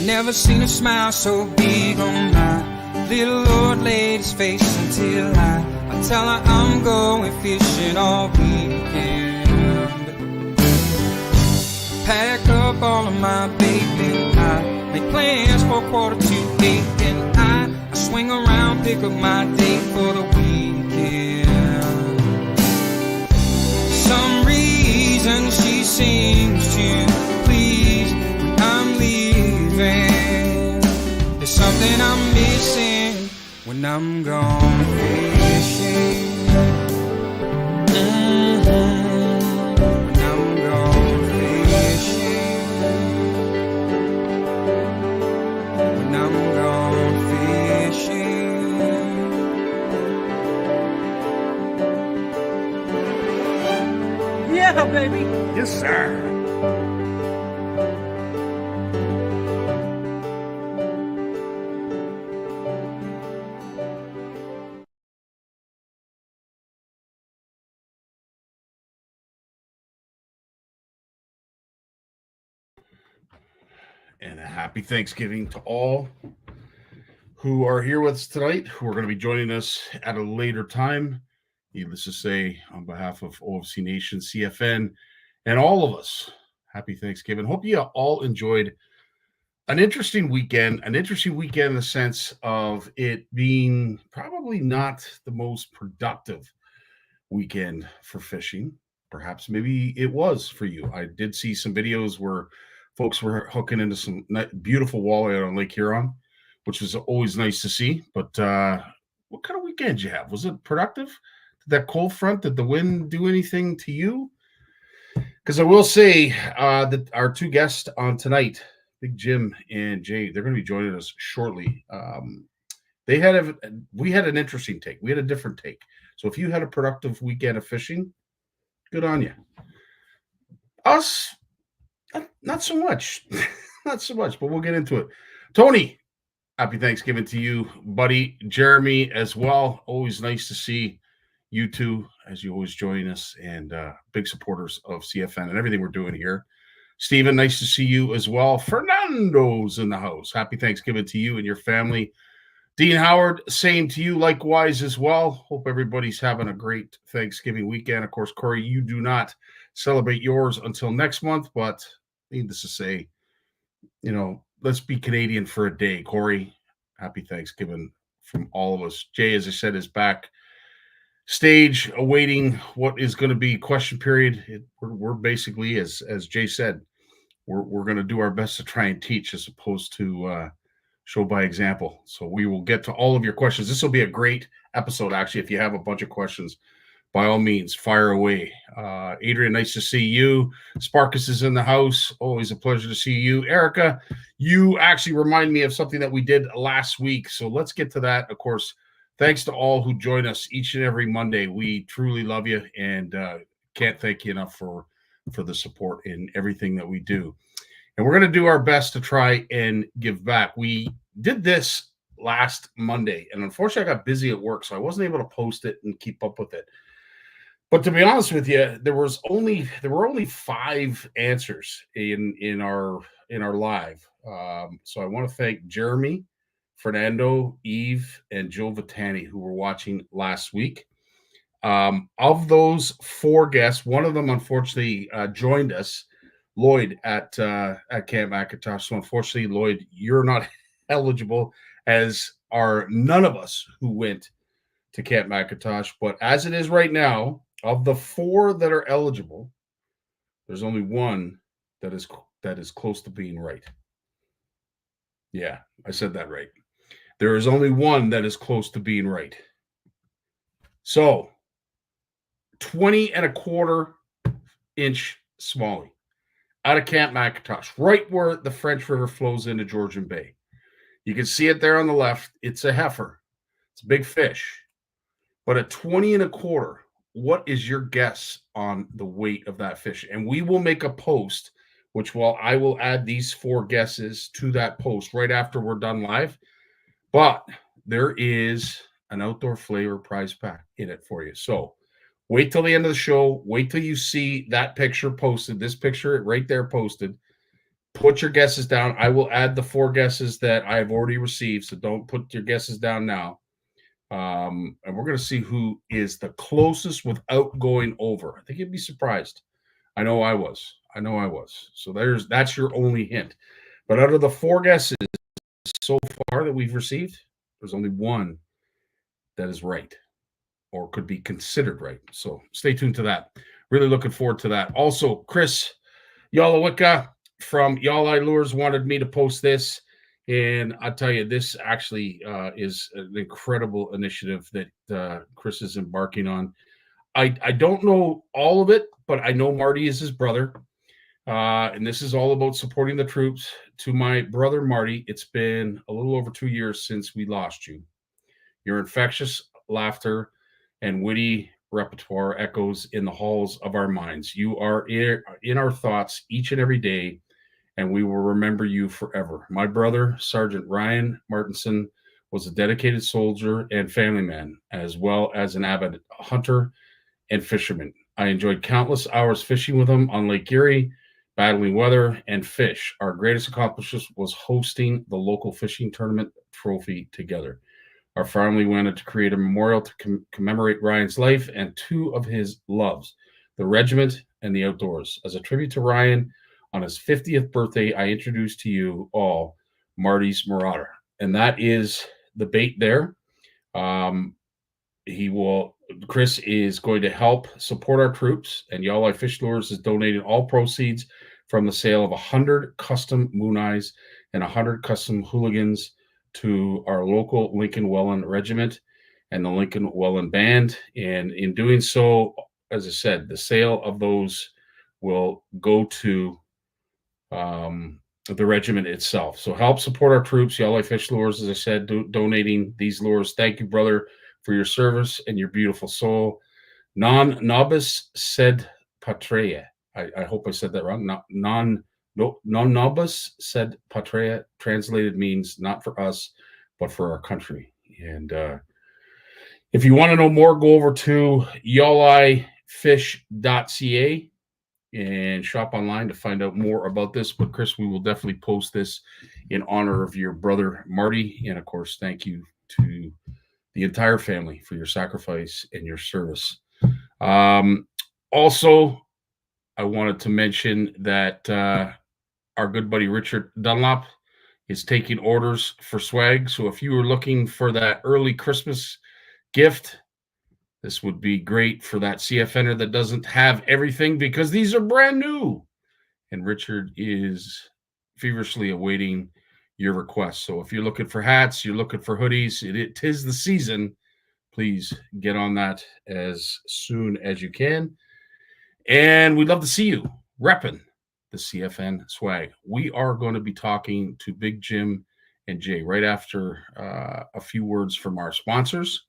Never seen a smile so big on my little old lady's face until I tell her I'm going fishing all weekend. Pack up all of my bait and I make plans for 7:45 and I swing around, pick up my date for the weekend. Some reason she seems to please when I'm leaving. There's something I'm missing when I'm gone fishing. When I'm gone fishing. When I'm gone fishing. Yeah, baby. Yes, sir. And a happy Thanksgiving to all who are here with us tonight, who are going to be joining us at a later time. Needless to say, on behalf of OFC Nation, CFN, and all of us, happy Thanksgiving. Hope you all enjoyed an interesting weekend in the sense of it being probably not the most productive weekend for fishing. Perhaps maybe it was for you. I did see some videos where folks were hooking into some beautiful walleye out on Lake Huron, which was always nice to see. But what kind of weekend did you have? Was it productive? Did that cold front, did the wind do anything to you? Because I will say that our two guests on tonight, Big Jim and Jay, they're going to be joining us shortly. We had an interesting take. We had a different take. So if you had a productive weekend of fishing, good on you. Us, not so much. Not so much, but we'll get into it. Tony, happy Thanksgiving to you, buddy. Jeremy as well. Always nice to see you two as you always join us, and big supporters of CFN and everything we're doing here. Stephen, nice to see you as well. Fernando's in the house. Happy Thanksgiving to you and your family. Dean Howard, same to you likewise as well. Hope everybody's having a great Thanksgiving weekend. Of course, Corey, you do not celebrate yours until next month, but needless to say, let's be Canadian for a day. Corey, happy Thanksgiving from all of us. Jay, as I said, is back stage awaiting what is going to be question period. We're basically, as Jay said, we're going to do our best to try and teach as opposed to show by example. So we will get to all of your questions. This will be a great episode, actually. If you have a bunch of questions, by all means, fire away. Adrian, nice to see you. Sparkus is in the house. Always a pleasure to see you. Erica, you actually remind me of something that we did last week. So let's get to that. Of course, thanks to all who join us each and every Monday. We truly love you and can't thank you enough for the support in everything that we do. And we're going to do our best to try and give back. We did this last Monday, and unfortunately I got busy at work, so I wasn't able to post it and keep up with it. But to be honest with you, there were only 5 answers in our live. So I want to thank Jeremy, Fernando, Eve, and Joe Vitani, who were watching last week. Of those 4 guests, one of them unfortunately joined us, Lloyd, at Camp McIntosh. So unfortunately, Lloyd, you're not eligible, as are none of us who went to Camp McIntosh. But as it is right now, of the 4 that are eligible, there's only one that is close to being right. Yeah, I said that right. There is only one that is close to being right. So 20 and a quarter inch smallie out of Camp McIntosh, right where the French River flows into Georgian Bay. You can see it there on the left. It's a heifer. It's a big fish. But at 20 and a quarter, what is your guess on the weight of that fish? And we will make a post, I will add these 4 guesses to that post right after we're done live. But there is an outdoor flavor prize pack in it for you. So wait till the end of the show. Wait till you see that picture posted, this picture right there posted. Put your guesses down. I will add the 4 guesses that I have already received, so don't put your guesses down now. And we're going to see who is the closest without going over. I think you'd be surprised. I know I was. So that's your only hint. But out of the 4 guesses so far that we've received, there's only 1 that is right or could be considered right. So stay tuned to that. Really looking forward to that. Also, Chris Yalawicka from Yalleye Lures wanted me to post this. And I'll tell you, this actually is an incredible initiative that Chris is embarking on. I don't know all of it, but I know Marty is his brother. And this is all about supporting the troops. To my brother, Marty, it's been a little over 2 years since we lost you. Your infectious laughter and witty repertoire echoes in the halls of our minds. You are in our thoughts each and every day, and we will remember you forever. My brother, Sergeant Ryan Martinson, was a dedicated soldier and family man, as well as an avid hunter and fisherman. I enjoyed countless hours fishing with him on Lake Erie, battling weather and fish. Our greatest accomplishment was hosting the local fishing tournament trophy together. Our family wanted to create a memorial to commemorate Ryan's life and 2 of his loves, the regiment and the outdoors. As a tribute to Ryan, on his 50th birthday, I introduced to you all Marty's Marauder. And that is the bait there. Chris is going to help support our troops, and Yalleye Fish Lures is donating all proceeds from the sale of 100 custom moon eyes and 100 custom hooligans to our local Lincoln Welland Regiment and the Lincoln Welland Band. And in doing so, as I said, the sale of those will go to the regiment itself. So help support our troops. Yalleye Fish Lures, as I said, donating these lures. Thank you, brother, for your service and your beautiful soul. Non nobis sed patria. I hope I said that wrong. Non nobis sed patria translated means not for us, but for our country. And if you want to know more, go over to yalleyefish.ca and shop online to find out more about this. But Chris, we will definitely post this in honor of your brother Marty, and of course, thank you to the entire family for your sacrifice and your service. Also, I wanted to mention that our good buddy Richard Dunlop is taking orders for swag. So if you were looking for that early Christmas gift, this would be great for that CFNer that doesn't have everything, because these are brand new. And Richard is feverishly awaiting your requests. So if you're looking for hats, you're looking for hoodies, it is the season. Please get on that as soon as you can. And we'd love to see you repping the CFN swag. We are going to be talking to Big Jim and Jay right after a few words from our sponsors.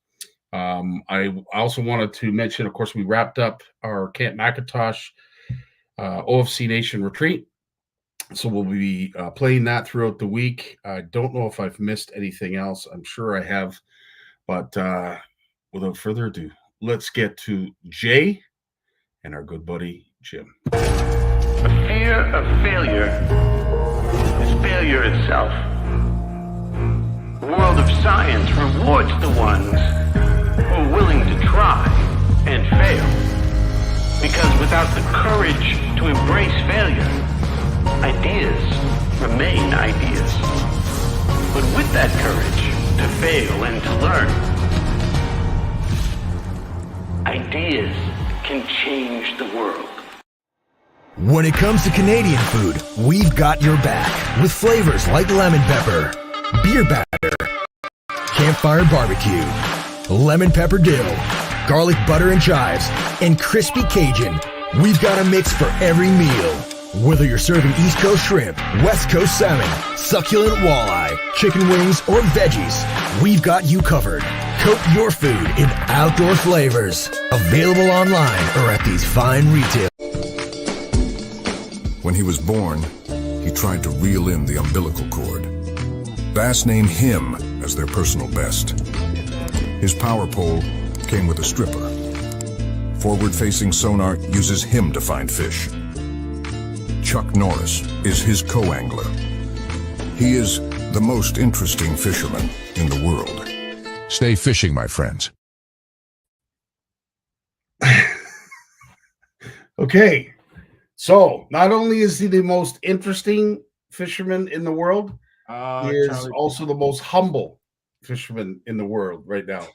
I also wanted to mention, of course, we wrapped up our Camp McIntosh OFC Nation retreat. So we'll be playing that throughout the week. I don't know if I've missed anything else. I'm sure I have. But without further ado, let's get to Jay and our good buddy, Jim. The fear of failure is failure itself. The world of science rewards the ones who are willing to try and fail. Because without the courage to embrace failure, ideas remain ideas. But with that courage to fail and to learn, ideas can change the world. When it comes to Canadian food, we've got your back with flavors like lemon pepper, beer batter, campfire barbecue, lemon pepper dill, garlic butter and chives, and crispy Cajun. We've got a mix for every meal. Whether you're serving East Coast shrimp, West Coast salmon, succulent walleye, chicken wings, or veggies, we've got you covered. Coat your food in outdoor flavors. Available online or at these fine retail. When he was born, he tried to reel in the umbilical cord. Bass named him as their personal best. His power pole came with a stripper. Forward-facing sonar uses him to find fish. Chuck Norris is his co-angler. He is the most interesting fisherman in the world. Stay fishing, my friends. Okay, so not only is he the most interesting fisherman in the world, he is also the most humble fisherman in the world right now.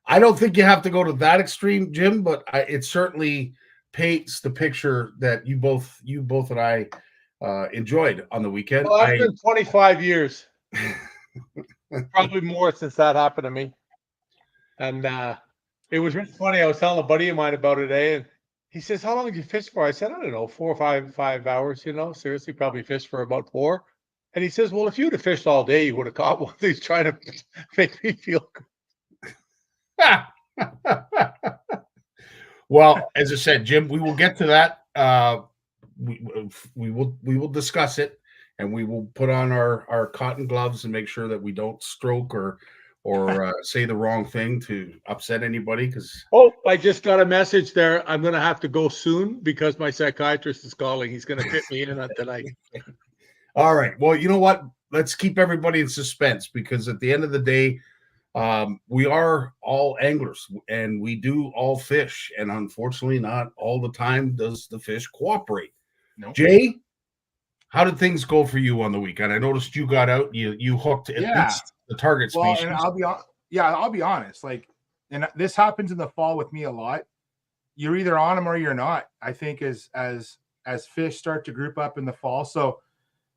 I don't think you have to go to that extreme, Jim, but it certainly paints the picture that you both and I enjoyed on the weekend. Well, that's been 25 years. Probably more since that happened to me. And it was really funny. I was telling a buddy of mine about it today, and he says, "How long did you fish for?" I said, "I don't know, 4 or 5 hours, seriously, probably fished for about 4. And he says, "Well, if you'd have fished all day, you would have caught one." He's trying to make me feel good. Well, as I said, Jim, we will get to that. We will discuss it, and we will put on our cotton gloves and make sure that we don't stroke or say the wrong thing to upset anybody. Because I just got a message there. I'm going to have to go soon because my psychiatrist is calling. He's going to fit me in tonight. All right. Well, you know what? Let's keep everybody in suspense, because at the end of the day, we are all anglers and we do all fish, and unfortunately not all the time does the fish cooperate. No. Jay, how did things go for you on the weekend? I noticed you got out, you hooked at least the target species. And I'll be honest, and this happens in the fall with me a lot. You're either on them or you're not. I think as fish start to group up in the fall. So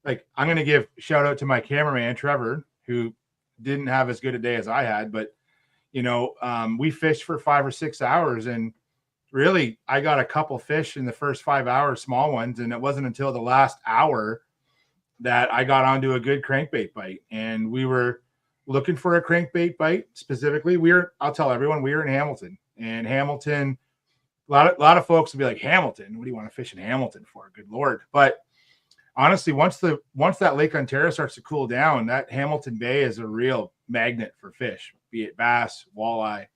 I'm going to give shout out to my cameraman, Trevor, who didn't have as good a day as I had, but we fished for 5 or 6 hours, and really I got a couple fish in the first 5 hours, small ones. And it wasn't until the last hour that I got onto a good crankbait bite, and we were looking for a crankbait bite specifically. I'll tell everyone, we were in Hamilton, and Hamilton, a lot of folks would be like, Hamilton, what do you want to fish in Hamilton for? Good Lord. But honestly, once that Lake Ontario starts to cool down, that Hamilton Bay is a real magnet for fish, be it bass, walleye,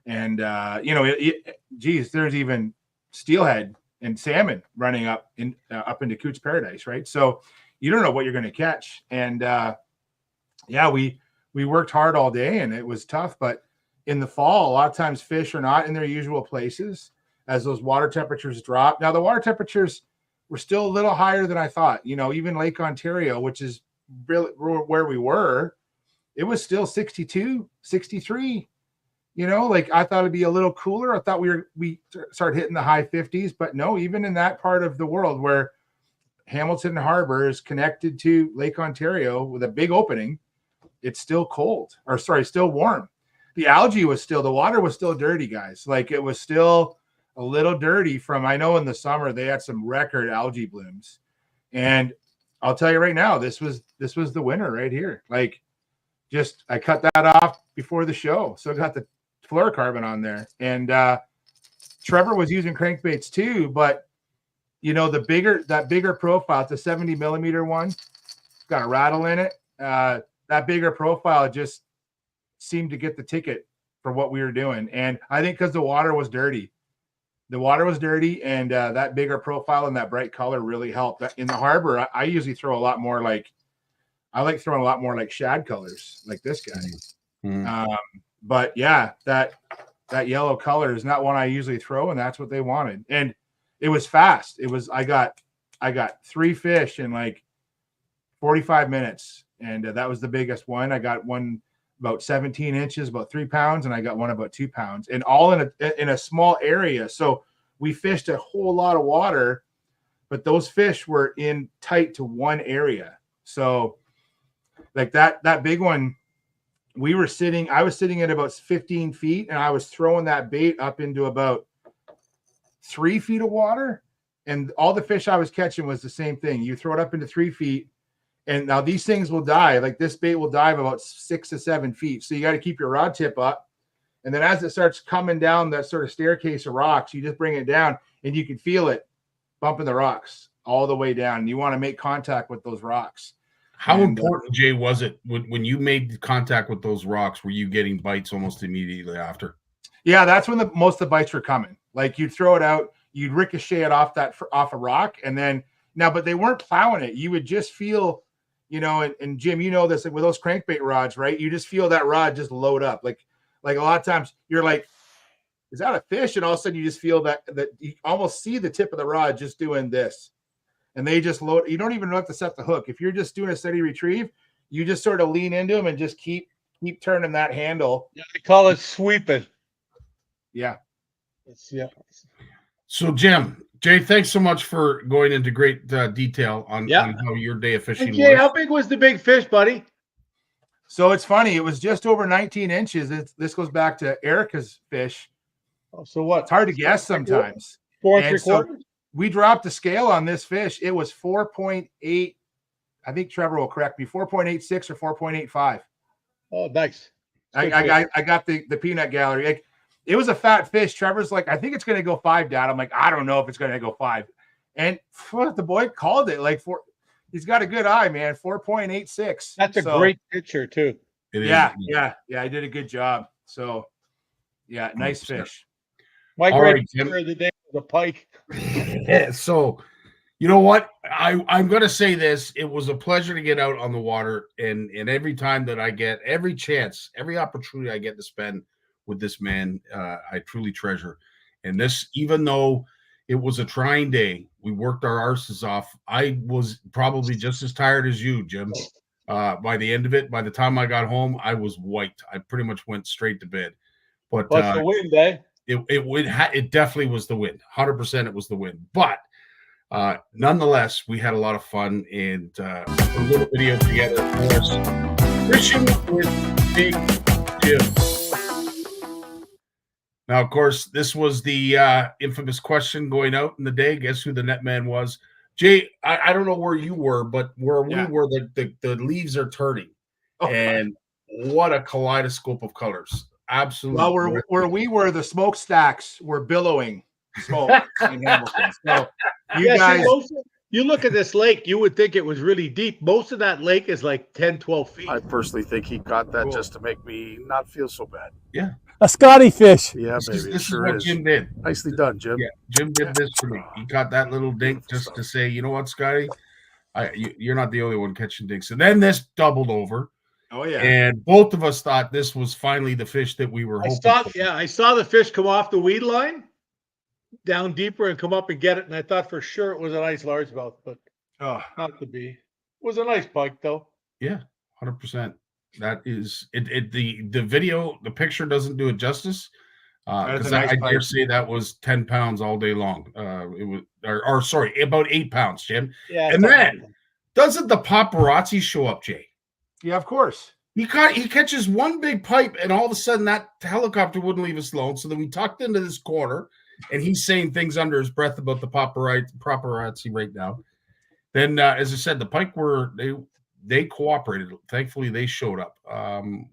and there's even steelhead and salmon running up into Coots Paradise, right? So you don't know what you're going to catch, and we worked hard all day, and it was tough. But in the fall, a lot of times fish are not in their usual places as those water temperatures drop. Now the water temperatures were still a little higher than I thought. Even Lake Ontario, which is really where we were, it was still 62, 63. I thought it'd be a little cooler. I thought we started hitting the high 50s, but no, even in that part of the world where Hamilton Harbor is connected to Lake Ontario with a big opening, it's still still warm. The water was still dirty, guys. It was still a little dirty I know in the summer they had some record algae blooms, and I'll tell you right now, this was the winner right here. I cut that off before the show, so I got the fluorocarbon on there, and Trevor was using crankbaits too, but that bigger profile, it's a 70 millimeter one, it's got a rattle in it. That bigger profile just seemed to get the ticket for what we were doing, and I think because the water was dirty. And that bigger profile and that bright color really helped. In the harbor, I usually throw a lot more I like throwing a lot more shad colors, like this guy. Mm-hmm. But yeah, that yellow color is not one I usually throw, and that's what they wanted. And it was fast. I got 3 fish in 45 minutes, and that was the biggest one. I got one about 17 inches, about 3 pounds, and I got one about 2 pounds, and all in a small area. So we fished a whole lot of water, but those fish were in tight to one area. So that big one, I was sitting at about 15 feet, and I was throwing that bait up into about 3 feet of water. And all the fish I was catching was the same thing. You throw it up into 3 feet, and now these things will dive. Like this bait will dive about 6 to 7 feet. So you got to keep your rod tip up. And then as it starts coming down that sort of staircase of rocks, you just bring it down, and you can feel it bumping the rocks all the way down. And you want to make contact with those rocks. How important, Jay, was it when you made contact with those rocks? Were you getting bites almost immediately after? Yeah, that's when most of the bites were coming. Like you'd throw it out, you'd ricochet it off a rock, and then but they weren't plowing it. You would just feel, and Jim, you know this, like with those crankbait rods, right? You just feel that rod just load up. Like a lot of times you're like, is that a fish? And all of a sudden you just feel that you almost see the tip of the rod just doing this. And they just load. You don't even have to set the hook. If you're just doing a steady retrieve, you just sort of lean into them and just keep turning that handle. Yeah, they call it sweeping. Yeah. So Jay, thanks so much for going into great detail on how your day of fishing Jay, was. how big was the big fish, buddy? So it's funny. It was just over 19 inches. This goes back to Erica's fish. Oh, so what? It's hard to guess sometimes. 4 3/4? We dropped the scale on this fish. It was 4.8. I think Trevor will correct me. 4.86 or 4.85. Oh, nice. I got the peanut gallery. Like, it was a fat fish. Trevor's like, I think it's going to go 5, Dad. I'm like, I don't know if it's going to go 5. And the boy called it like 4. He's got a good eye, man. 4.86. That's a great picture too. Yeah. I did a good job. So, yeah, nice 100%. Fish. My great picture of the day was a pike. So, you know what? I'm going to say this. It was a pleasure to get out on the water. And every time that I get, every chance, every opportunity I get to spend with this man, I truly treasure. And this, even though it was a trying day, we worked our arses off. I was probably just as tired as you, Jim. By the end of it, by the time I got home, I was wiped. I pretty much went straight to bed. But the wind, eh? It definitely was the wind. 100% it was the wind. But nonetheless, we had a lot of fun and a little video together for us. Fishing with Big Jim. Now, of course, this was the infamous question going out in the day. Guess who the net man was? Jay, I don't know where you were, but where we were, the leaves are turning. Oh, and what a kaleidoscope of colors. Absolutely. Well, where we were, the smokestacks were billowing smoke in Hamilton. So you guys... You look at this lake, you would think it was really deep. Most of that lake is like 10, 12 feet. I personally think he caught that just to make me not feel so bad. Yeah. A Scotty fish. Yeah, this baby. This is what Jim did. Nicely done, Jim. Yeah, Jim did this for me. He caught that little dink just to say, you know what, Scotty? You're not the only one catching dinks. And then this doubled over. Oh, yeah. And both of us thought this was finally the fish that we were hoping for. Yeah, I saw the fish come off the weed line down deeper and come up and get it. And I thought for sure it was a nice largemouth, but not to be. It was a nice pike, though. Yeah, 100%. That is it. The video, the picture doesn't do it justice. Because I dare say that was 10 pounds all day long. It was, or sorry, about 8 pounds, Jim. Yeah. And then doesn't the paparazzi show up, Jay? Yeah, of course. He catches one big pipe, and all of a sudden that helicopter wouldn't leave us alone. So then we tucked into this corner, and he's saying things under his breath about the paparazzi right now. Then, as I said, the pike they cooperated. Thankfully, they showed up.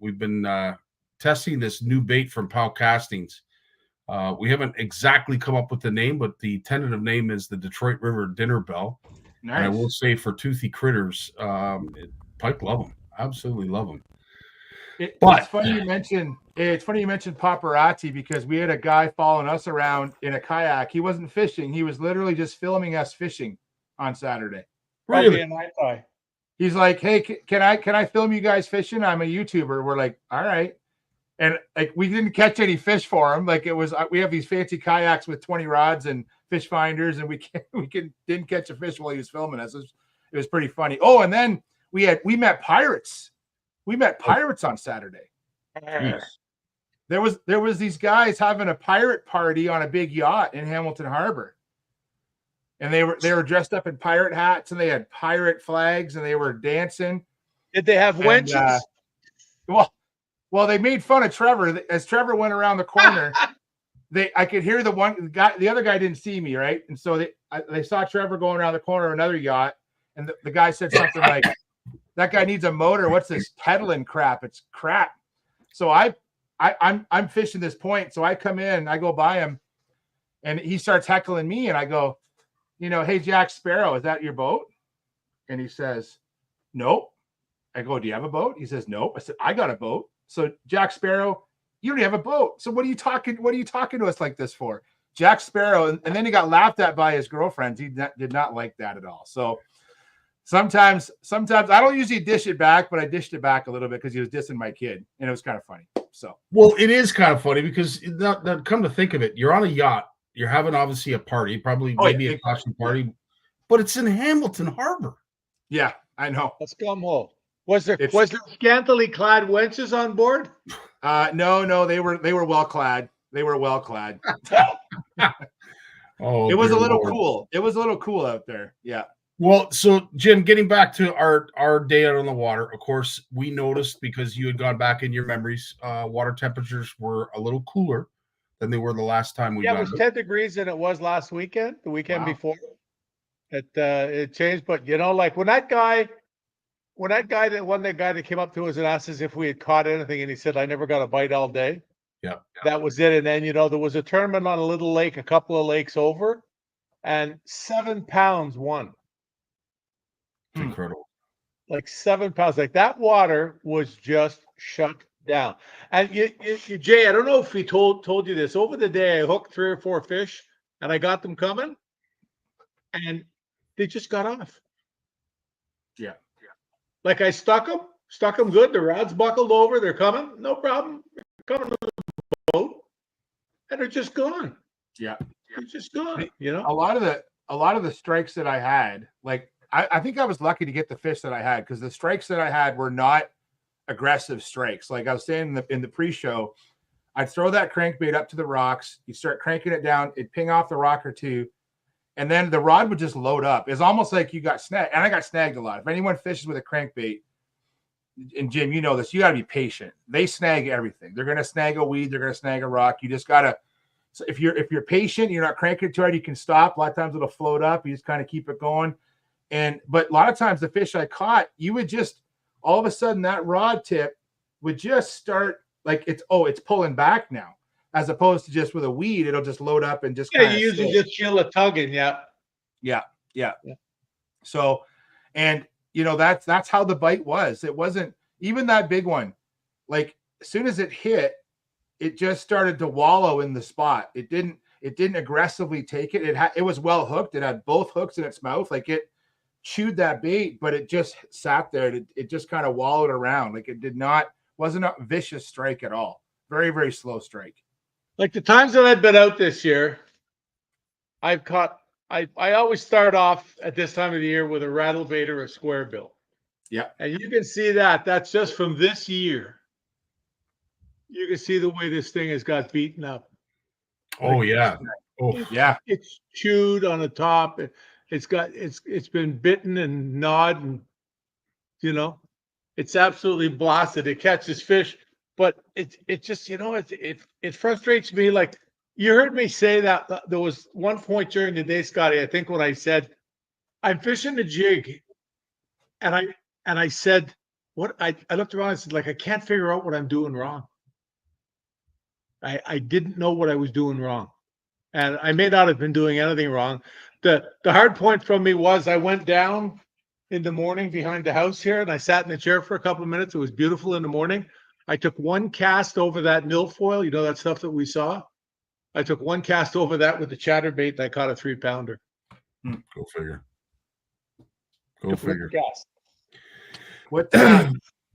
We've been testing this new bait from Powell Castings. We haven't exactly come up with the name, but the tentative name is the Detroit River Dinner Bell. Nice. And I will say for toothy critters, pike love them. Absolutely love them. It's funny you mentioned paparazzi because we had a guy following us around in a kayak. He wasn't fishing. He was literally just filming us fishing on Saturday. Really? He's like, hey, can I film you guys fishing? I'm a YouTuber. We're like, all right. And like, we didn't catch any fish for him. Like we have these fancy kayaks with 20 rods and fish finders, and we didn't catch a fish while he was filming us. It was pretty funny. Oh, and then we met pirates. We met pirates on Saturday. Yes. There was these guys having a pirate party on a big yacht in Hamilton Harbor. And they were dressed up in pirate hats and they had pirate flags and they were dancing. Did they have wenches? Well, Well, they made fun of Trevor as Trevor went around the corner. I could hear the other guy didn't see me, right? And so they saw Trevor going around the corner of another yacht, and the guy said something like, "That guy needs a motor. What's this peddling crap? It's crap." So I'm fishing this point, so I come in, I go by him, and he starts heckling me, and I go, "Hey, Jack Sparrow, is that your boat?" And he says, "Nope." I go, "Do you have a boat?" He says, "Nope." I said, "I got a boat." So Jack Sparrow, you don't have a boat. So what are you talking to us like this for? Jack Sparrow, and then he got laughed at by his girlfriends. He did not like that at all. So sometimes I don't usually dish it back, but I dished it back a little bit because he was dissing my kid, and it was kind of funny. So well, it is kind of funny because come to think of it, you're on a yacht, you're having obviously a party, probably maybe a costume party, but it's in Hamilton Harbor. Yeah, I know. Let's come home. Was there scantily clad wenches on board? No, they were well clad. They were well clad. Oh, it was a little cool. It was a little cool out there. Yeah. Well, so Jim, getting back to our day out on the water, of course, we noticed because you had gone back in your memories, water temperatures were a little cooler than they were the last time we got. It was 10 degrees than it was last weekend, the weekend before. It changed, but like when that guy that came up to us and asked us if we had caught anything, and he said, "I never got a bite all day." Yeah. That was it. And then, there was a tournament on a little lake, a couple of lakes over, and 7 pounds won. It's incredible. Like 7 pounds. Like that water was just shut down. And Jay, I don't know if we told you this. Over the day, I hooked 3 or 4 fish, and I got them coming, and they just got off. Yeah. Like I stuck them good. The rod's buckled over. They're coming. No problem. They're coming to the boat, and they're just gone. Yeah. They're just gone. A lot of the strikes that I had, like I think I was lucky to get the fish that I had because the strikes that I had were not aggressive strikes. Like I was saying in the pre-show, I'd throw that crankbait up to the rocks. You start cranking it down. It'd ping off the rock or two. And then the rod would just load up. It's almost like you got snagged. And I got snagged a lot. If anyone fishes with a crankbait, and Jim, you know this, you got to be patient. They snag everything. They're going to snag a weed. They're going to snag a rock. You just got to, so if you're patient, you're not cranking it too hard, you can stop. A lot of times it'll float up. You just kind of keep it going. But a lot of times the fish I caught, you would just, all of a sudden that rod tip would just start like it's pulling back now. As opposed to just with a weed, it'll just load up and just you usually just feel it tugging, yeah. So, and that's how the bite was. It wasn't even that big one. Like as soon as it hit, it just started to wallow in the spot. It didn't aggressively take it. It was well hooked. It had both hooks in its mouth. Like it chewed that bait, but it just sat there. It just kind of wallowed around. Like wasn't a vicious strike at all. Very, very slow strike. Like the times that I've been out this year, I've caught. I always start off at this time of the year with a rattle bait or a square bill. Yeah, and you can see that. That's just from this year. You can see the way this thing has got beaten up. Oh yeah, It's chewed on the top. It's been bitten and gnawed, and it's absolutely blasted. It catches fish. But it just, it frustrates me. Like you heard me say that there was one point during the day, Scotty, I think when I said, I'm fishing the jig. And I said, I looked around and said, like, I can't figure out what I'm doing wrong. I didn't know what I was doing wrong. And I may not have been doing anything wrong. The hard point from me was I went down in the morning behind the house here and I sat in the chair for a couple of minutes. It was beautiful in the morning. I took one cast over that milfoil, that stuff that we saw. I took one cast over that with the chatterbait and I caught a 3-pounder. Go figure. Go figure. What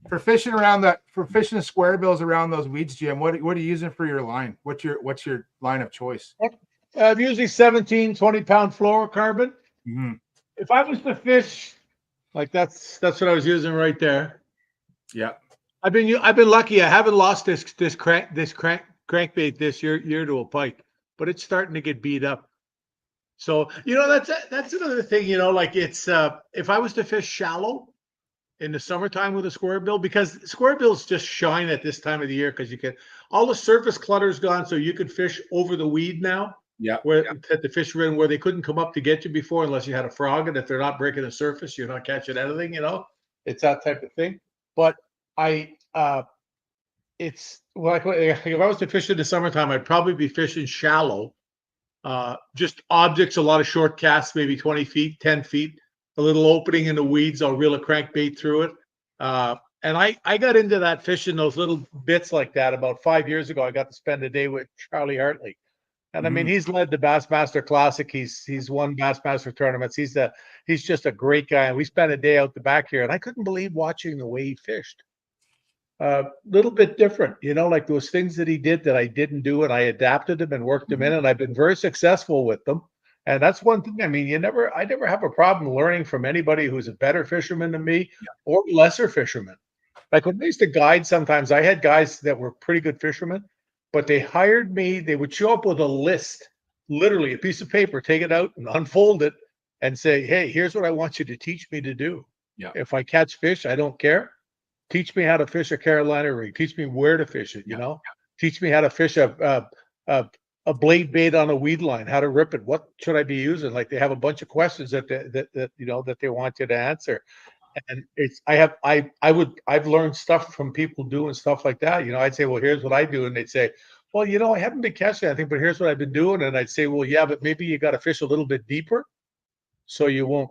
for fishing the square bills around those weeds, Jim? What are you using for your line? What's your line of choice? I'm usually 17, 20-pound fluorocarbon. Mm-hmm. If I was to fish, like that's what I was using right there. Yeah. I've been lucky. I haven't lost this crankbait this year to a pike, but it's starting to get beat up. So that's another thing. Like it's if I was to fish shallow, in the summertime with a square bill, because square bills just shine at this time of the year because you can, all the surface clutter's gone, so you can fish over the weed now. Yeah. Where at the fishery where they couldn't come up to get you before unless you had a frog, and if they're not breaking the surface, you're not catching anything, you know. It's that type of thing. But it's like if I was to fish in the summertime, I'd probably be fishing shallow, just objects, a lot of short casts, maybe 20 feet, 10 feet, a little opening in the weeds. I'll reel a crankbait through it. And I got into that fishing those little bits like that about 5 years ago. I got to spend a day with Charlie Hartley. And I mean, he's led the Bassmaster Classic. He's won Bassmaster tournaments. He's just a great guy. And we spent a day out the back here, and I couldn't believe watching the way he fished. Little bit different, you know, like those things that he did that I didn't do, and I adapted them and worked them in, and I've been very successful with them. And that's one thing. I mean, I never have a problem learning from anybody who's a better fisherman than me or lesser fisherman. Like when I used to guide, sometimes I had guys that were pretty good fishermen, but they hired me. They would show up with a list, literally a piece of paper, take it out and unfold it and say, hey, here's what I want you to teach me to do. Yeah. If I catch fish, I don't care. Teach me how to fish a Carolina rig. Teach me where to fish it, you know. Teach me how to fish a blade bait on a weed line, how to rip it. What should I be using? Like they have a bunch of questions that they want you to answer. And I've learned stuff from people doing stuff like that. You know, I'd say, well, here's what I do. And they'd say, well, you know, I haven't been catching anything, but here's what I've been doing. And I'd say, well, yeah, but maybe you got to fish a little bit deeper. So you won't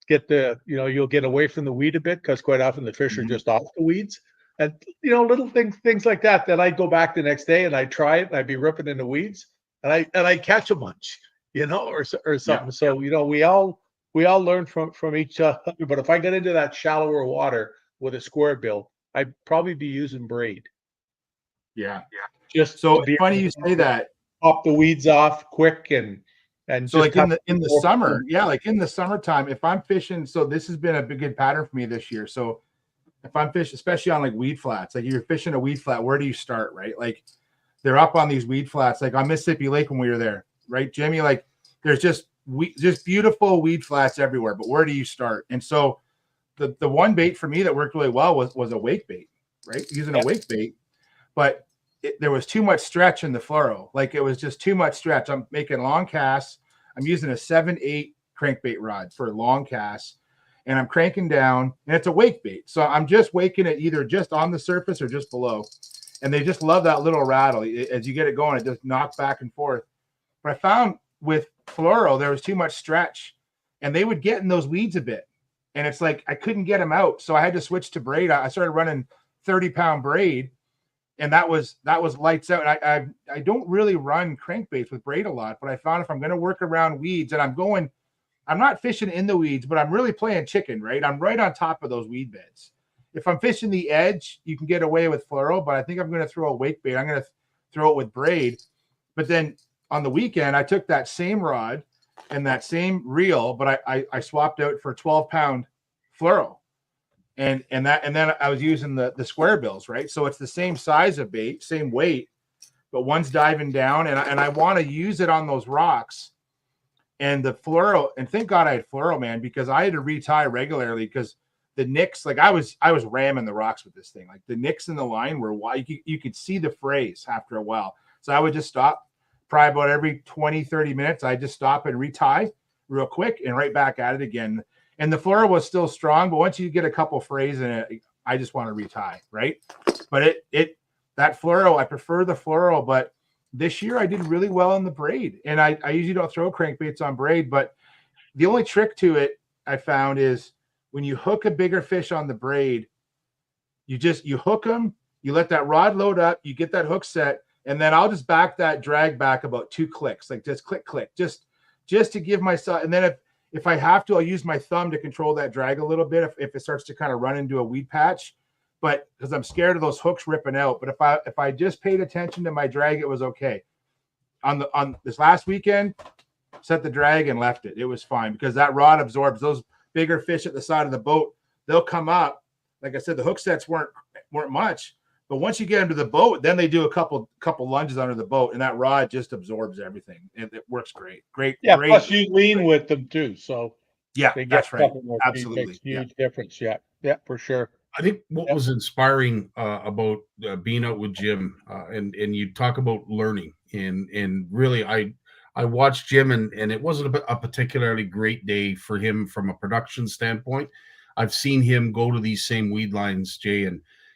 get the, you know, you'll get away from the weed a bit, because quite often the fish are just off the weeds. And, you know, little things like that. Then I'd go back the next day and I'd try it and I'd be ripping in the weeds and I'd catch a bunch, you know, or something. Yeah. So, you know, we all learn from each other. But if I get into that shallower water with a square bill, I'd probably be using braid. Yeah. Just so funny you say that. Pop the weeds off quick and so like in the summer, like in the summertime, if I'm fishing, so this has been a good pattern for me this year. So if I'm fishing, especially on like weed flats, like you're fishing a weed flat, where do you start, right? Like they're up on these weed flats, like on Mississippi Lake when we were there, right, Jimmy? Like there's just beautiful weed flats everywhere, but where do you start? And so the one bait for me that worked really well was a wake bait, right? Using a wake bait, but there was too much stretch in the fluoro. Like it was just too much stretch. I'm making long casts. I'm using a 7/8 crankbait rod for long casts, and I'm cranking down, and it's a wake bait. So I'm just waking it either just on the surface or just below. And they just love that little rattle. As you get it going, it just knocks back and forth. But I found with fluoro, there was too much stretch, and they would get in those weeds a bit. And it's like I couldn't get them out. So I had to switch to braid. I started running 30-pound braid. And that was lights out. And I don't really run crankbaits with braid a lot, but I found if I'm going to work around weeds and I'm not fishing in the weeds, but I'm really playing chicken, right? I'm right on top of those weed beds. If I'm fishing the edge, you can get away with fluoro, but I think I'm going to throw a wake bait. I'm going to throw it with braid. But then on the weekend, I took that same rod and that same reel, but I swapped out for 12-pound fluoro. And then I was using the square bills, right? So it's the same size of bait, same weight, but one's diving down, and I want to use it on those rocks. And the fluoro, and thank God I had fluoro, man, because I had to retie regularly because the nicks, like I was ramming the rocks with this thing. Like the nicks in the line were wide. You could see the frays after a while. So I would just stop, probably about every 20, 30 minutes. I just stop and retie real quick and right back at it again. And the fluoro was still strong, but once you get a couple frays in it, I just want to retie, right? But that fluoro, I prefer the fluoro, but this year I did really well on the braid. And I usually don't throw crankbaits on braid, but the only trick to it I found is when you hook a bigger fish on the braid, you hook them, you let that rod load up, you get that hook set, and then I'll just back that drag back about 2 clicks, like just click, just to give myself, and then if I have to, I'll use my thumb to control that drag a little bit if it starts to kind of run into a weed patch, but because I'm scared of those hooks ripping out. But if I just paid attention to my drag, it was okay. On this last weekend, set the drag and left it. It was fine because that rod absorbs those bigger fish at the side of the boat. They'll come up. Like I said, the hook sets weren't much, but once you get them to the boat, then they do a couple lunges under the boat, and that rod just absorbs everything. It works great. Yeah, great. Plus you lean with them too. So Yeah, They get that's a right. couple more feet, Absolutely. makes Yeah. huge difference. Yeah, yeah, for sure. I think what Yep. was inspiring about being out with Jim, and you talk about learning, and really, I watched Jim, and it wasn't a particularly great day for him from a production standpoint. I've seen him go to these same weed lines, Jay,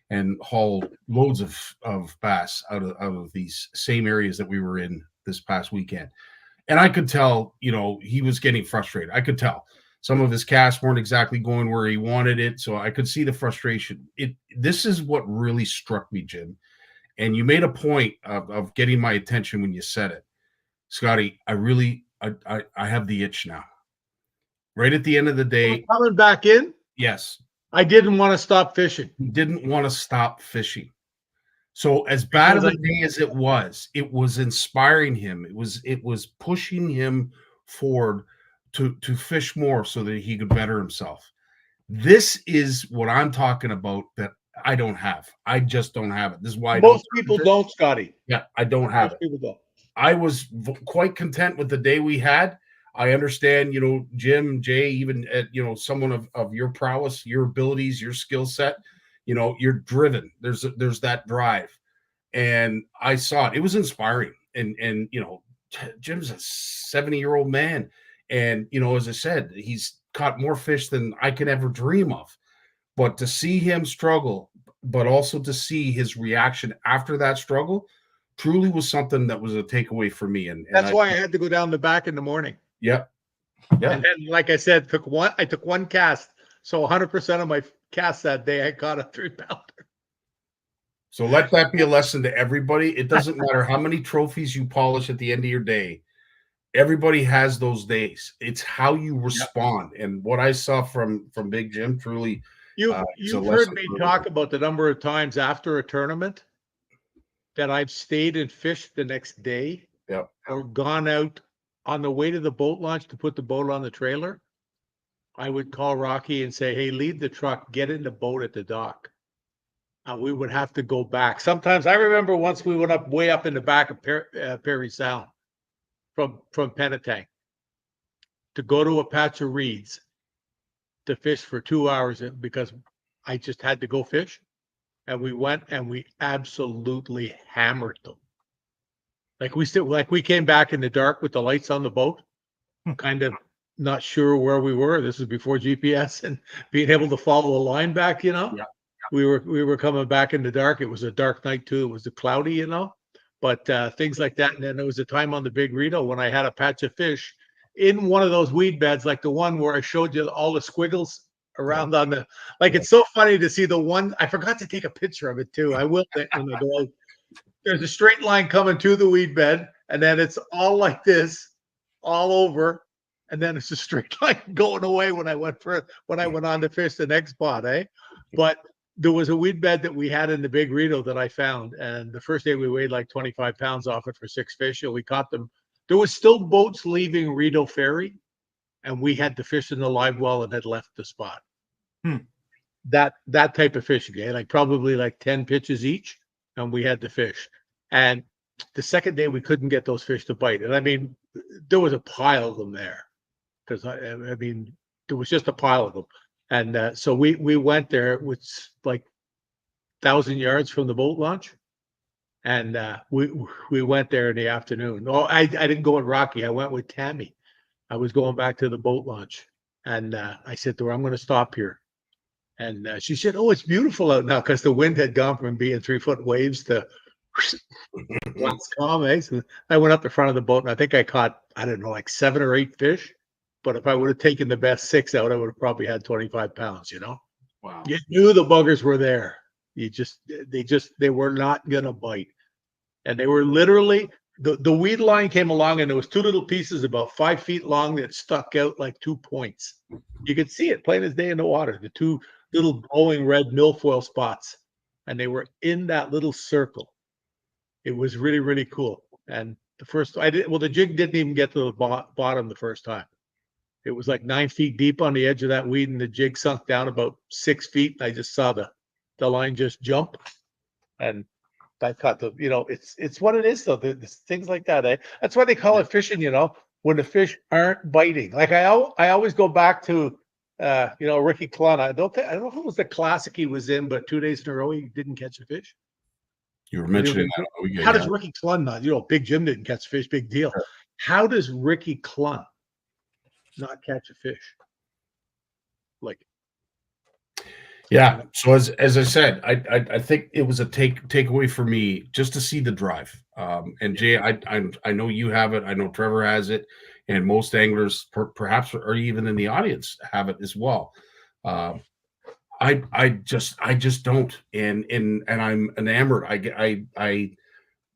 and haul loads of bass out of these same areas that we were in this past weekend. And I could tell, he was getting frustrated. I could tell some of his casts weren't exactly going where he wanted it. So I could see the frustration. This is what really struck me, Jim. And you made a point of getting my attention when you said it. Scotty, I have the itch now. Right at the end of the day, Coming back in, yes, I didn't want to stop fishing. he didn't want to stop fishing. So as bad of a day as it was inspiring him. It was pushing him forward to fish more so that he could better himself. This is what I'm talking about that I don't have. I just don't have it. This is why Most people don't, Scotty. Yeah, I don't have Most it. people don't. I was quite content with the day we had. I understand, Jim, Jay, even someone of your prowess, your abilities, your skill set, you're driven. There's that drive. And I saw it. It was inspiring. And Jim's a 70-year-old man. And, as I said, he's caught more fish than I can ever dream of. But to see him struggle, but also to see his reaction after that struggle, truly was something that was a takeaway for me. And That's why I had to go down the back in the morning. Yeah. Yeah. And then, like I said, I took one cast. So 100% of my casts that day, I caught a 3-pounder. So let that be a lesson to everybody. It doesn't matter how many trophies you polish at the end of your day. Everybody has those days. It's how you respond. Yep. And what I saw from Big Jim, truly, you've heard me talk about the number of times after a tournament that I've stayed and fished the next day. Yep. Or gone out on the way to the boat launch to put the boat on the trailer. I would call Rocky and say, hey, leave the truck, get in the boat at the dock. And we would have to go back. Sometimes I remember once we went up way up in the back of Perry Sound from Penetang to go to a patch of reeds to fish for 2 hours because I just had to go fish. And we went and we absolutely hammered them. We came back in the dark with the lights on the boat, kind of not sure where we were. This was before GPS and being able to follow the line back, Yeah. We were coming back in the dark. It was a dark night too. It was cloudy, but things like that. And then there was a time on the Big Rito when I had a patch of fish in one of those weed beds, like the one where I showed you all the squiggles around on the, it's so funny to see the one. I forgot to take a picture of it too. I will when I go out. There's a straight line coming to the weed bed, and then it's all like this, all over, and then it's a straight line going away when I went on to fish the next spot, But there was a weed bed that we had in the Big Rito that I found, and the first day we weighed like 25 pounds off it for 6 fish, and we caught them. There was still boats leaving Rito Ferry, and we had to fish in the live well and had left the spot. That type of fishing, probably 10 pitches each. And we had to fish. And the second day we couldn't get those fish to bite. And I mean, there was a pile of them there because I mean, there was just a pile of them. And so we went there, which 1,000 yards from the boat launch. And we went there in the afternoon. Oh, I didn't go with Rocky. I went with Tammy. I was going back to the boat launch. And I said to her, I'm going to stop here. And she said, oh, it's beautiful out now because the wind had gone from being 3-foot waves to once calm. So I went up the front of the boat and I think I caught, 7 or 8 fish. But if I would have taken the best 6 out, I would have probably had 25 pounds, Wow. You knew the buggers were there. They were not going to bite. And they were literally, the weed line came along and there was 2 little pieces about 5 feet long that stuck out like 2 points. You could see it plain as day in the water, the 2 little glowing red milfoil spots, and they were in that little circle. It was really, really cool. And the jig didn't even get to the bottom the first time. It was 9 feet deep on the edge of that weed, and the jig sunk down about 6 feet. And I just saw the line just jump, and I caught it's what it is though. There's things like that, That's why they call it fishing, when the fish aren't biting. Like I always go back to Ricky Clunn. I don't know if it was the classic he was in, but 2 days in a row he didn't catch a fish. You were mentioning that. How does Ricky Clunn not? Big Jim didn't catch a fish, big deal. Sure. How does Ricky Clunn not catch a fish? Like, yeah. So as I said, I think it was a takeaway for me just to see the drive. And Jay, I know you have it. I know Trevor has it, and most anglers, perhaps, or even in the audience, have it as well. I just don't, and I'm enamored.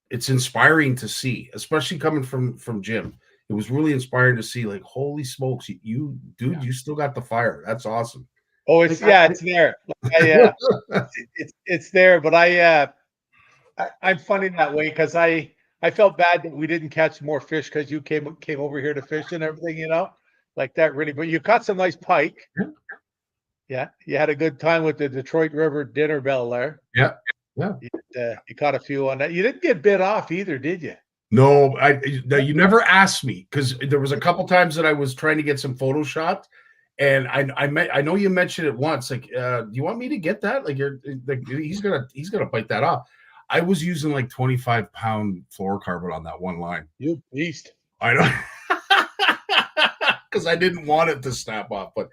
It's inspiring to see, especially coming from Jim. It was really inspiring to see, like, holy smokes, you still got the fire. That's awesome. Oh, it's there. It's there, but I'm funny that way because I felt bad that we didn't catch more fish because you came over here to fish and everything, like that really. But you caught some nice pike. Yeah, you had a good time with the Detroit River dinner bell there. Yeah. You caught a few on that. You didn't get bit off either, did you? No, you never asked me, because there was a couple times that I was trying to get some photo shots, and I know you mentioned it once. Like, do you want me to get that? Like, he's gonna bite that off. I was using like 25-pound fluorocarbon on that one line. You beast. I know. Because I didn't want it to snap off, but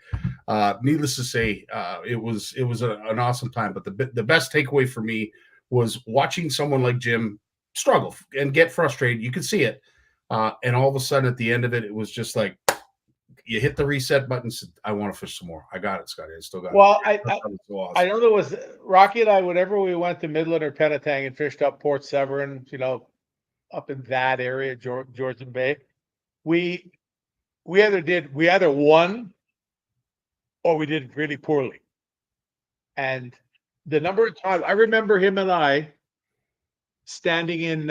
needless to say, it was an awesome time. But the best takeaway for me was watching someone like Jim struggle and get frustrated. You could see it, and all of a sudden at the end of it, it was just like you hit the reset button. Said, I want to fish some more. I got it, Scotty. I still got it. Well, I know there was Rocky and I. Whenever we went to Midland or Penetang and fished up Port Severn, up in that area, Georgian Bay, we either won or we did really poorly. And the number of times I remember him and I standing in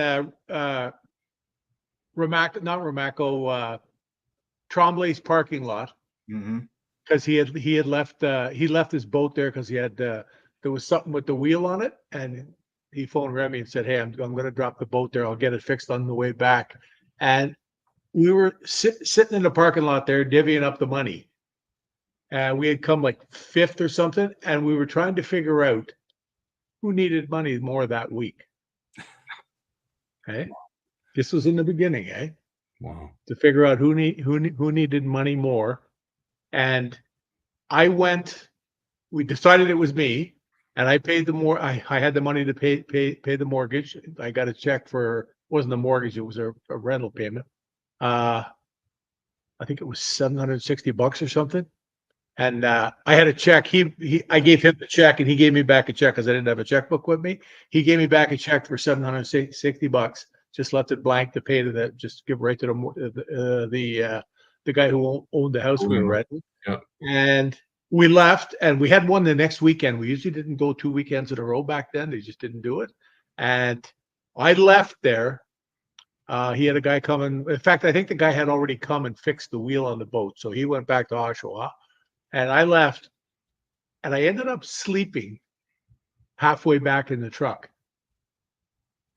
Tremblay's parking lot, because he had left his boat there because he had there was something with the wheel on it, and he phoned Remy and said, "Hey, I'm going to drop the boat there. I'll get it fixed on the way back." And we were sitting in the parking lot there, divvying up the money. We had come like fifth or something, and we were trying to figure out who needed money more that week. Okay, this was in the beginning, eh? Wow. To figure out who needed money more, and we decided it was me, and I paid the more. I had the money to pay the mortgage. I got a check for, wasn't a mortgage, it was a rental payment. I think it was $760 or something. And I had a check. I gave him the check, and he gave me back a check because I didn't have a checkbook with me. He gave me back a check for $760. Just left it blank to pay to just give right to the guy who owned the house we were renting. Yeah. And we left, and we had one the next weekend. We usually didn't go 2 weekends in a row back then. They just didn't do it. And I left there. He had a guy come in. In fact, I think the guy had already come and fixed the wheel on the boat. So he went back to Oshawa. And I left, and I ended up sleeping halfway back in the truck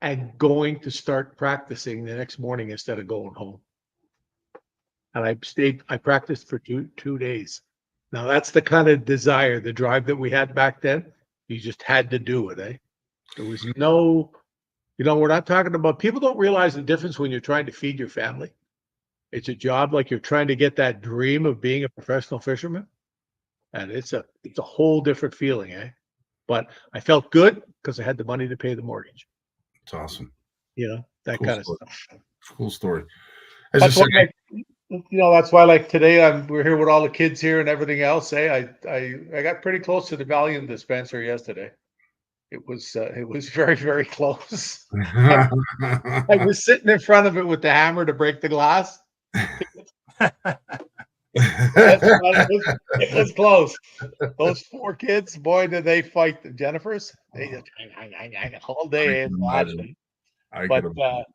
and going to start practicing the next morning instead of going home. And I practiced for two days. Now that's the kind of desire, the drive that we had back then. You just had to do it, eh? There was no, we're not talking about, people don't realize the difference when you're trying to feed your family. It's a job like you're trying to get that dream of being a professional fisherman. And it's a whole different feeling, eh? But I felt good because I had the money to pay the mortgage. It's awesome. That Cool kind story. of stuff. Cool story. That's why, like today, we're here with all the kids here and everything else. I got pretty close to the Valium dispenser yesterday. It was very, very close. I was sitting in front of it with the hammer to break the glass. It was close. Those 4 kids, boy, did they fight the Jennifers. They just all day. But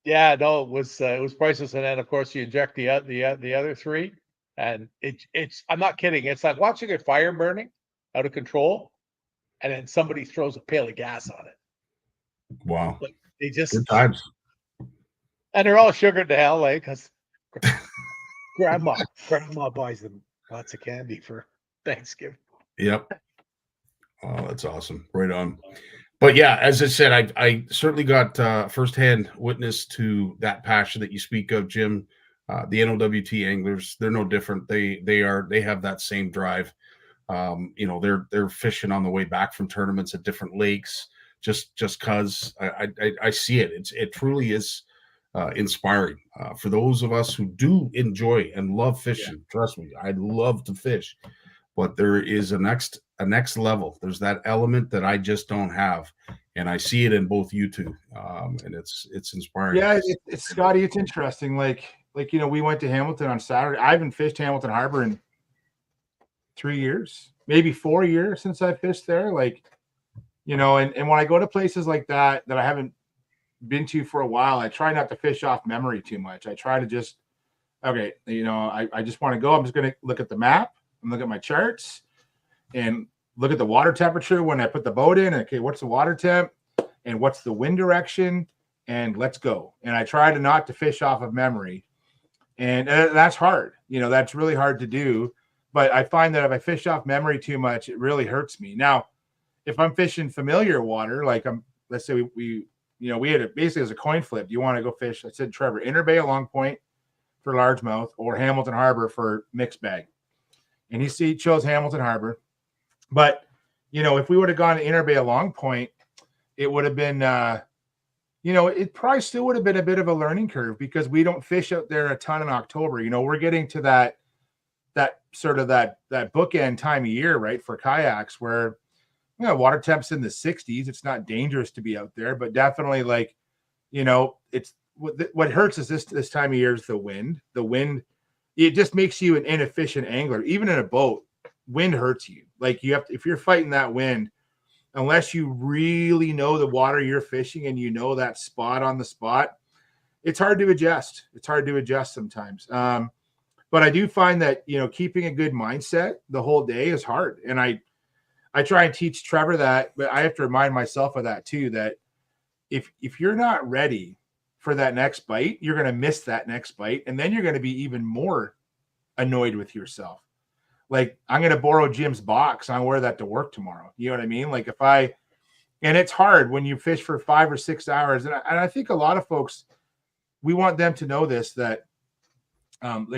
yeah, no, it was priceless. And then of course you inject the other 3, and it's I'm not kidding. It's like watching a fire burning out of control, and then somebody throws a pail of gas on it. Wow. Like they just good times. And they're all sugared to hell, like, because of Grandma buys them lots of candy for Thanksgiving. Yep. Oh, that's awesome. Right on. But yeah, as I said, I certainly got firsthand witness to that passion that you speak of, Jim. The NOWT anglers, they're no different. They have that same drive. They're fishing on the way back from tournaments at different lakes just because I see it. It truly is inspiring for those of us who do enjoy and love fishing. Trust me, I love to fish, but there is a next level. There's that element that I just don't have, and I see it in both you two, and it's inspiring. Yeah, it's Scotty. It's interesting. Like we went to Hamilton on Saturday. I haven't fished Hamilton Harbor in 3 years, maybe 4 years since I fished there. And when I go to places like that I haven't been to for a while, I try not to fish off memory too much. I try to just, okay, I just want to go. I'm just going to look at the map and look at my charts and look at the water temperature when I put the boat in. Okay, what's the water temp and what's the wind direction, and let's go. And I try to not to fish off of memory, and that's hard. That's really hard to do. But I find that if I fish off memory too much, it really hurts me. Now, if I'm fishing familiar water, let's say we had it basically as a coin flip. Do you want to go fish? I said, Trevor, Inner Bay at Long Point for largemouth or Hamilton Harbor for mixed bag. And he chose Hamilton Harbor. But, if we would have gone to Inner Bay at Long Point, it would have been, it probably still would have been a bit of a learning curve because we don't fish out there a ton in October. We're getting to that sort of that bookend time of year, right, for kayaks where water temps in the 60s. It's not dangerous to be out there, but definitely it's what hurts is this time of year is the wind. It just makes you an inefficient angler. Even in a boat, wind hurts you. If you're fighting that wind, unless you really know the water you're fishing and that spot on the spot, it's hard to adjust. It's hard to adjust sometimes. But I do find that, keeping a good mindset the whole day is hard. And I try and teach Trevor that, but I have to remind myself of that too, that if you're not ready for that next bite, you're going to miss that next bite. And then you're going to be even more annoyed with yourself. I'm going to borrow Jim's box. I wear that to work tomorrow. You know what I mean? And it's hard when you fish for 5 or 6 hours. And I think a lot of folks, we want them to know this, that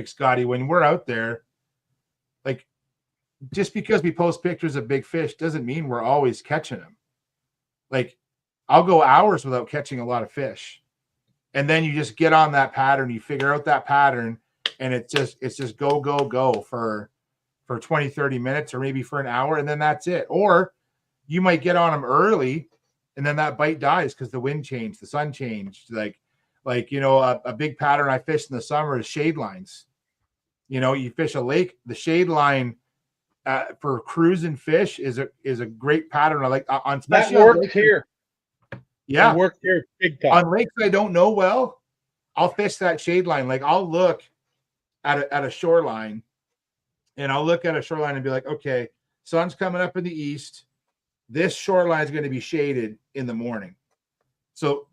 Scotty, when we're out there, just because we post pictures of big fish doesn't mean we're always catching them. I'll go hours without catching a lot of fish. And then you just get on that pattern, you figure out that pattern, and it's just go for 20, 30 minutes or maybe for an hour, and then that's it. Or you might get on them early and then that bite dies because the wind changed, the sun changed. A big pattern I fish in the summer is shade lines. You fish a lake, the shade line for cruising fish is a great pattern. I like on that works here. Yeah, it works here big time. On lakes I don't know well, I'll fish that shade line. I'll look at a shoreline, and I'll look at a shoreline and be like, okay, sun's coming up in the east. This shoreline is going to be shaded in the morning. So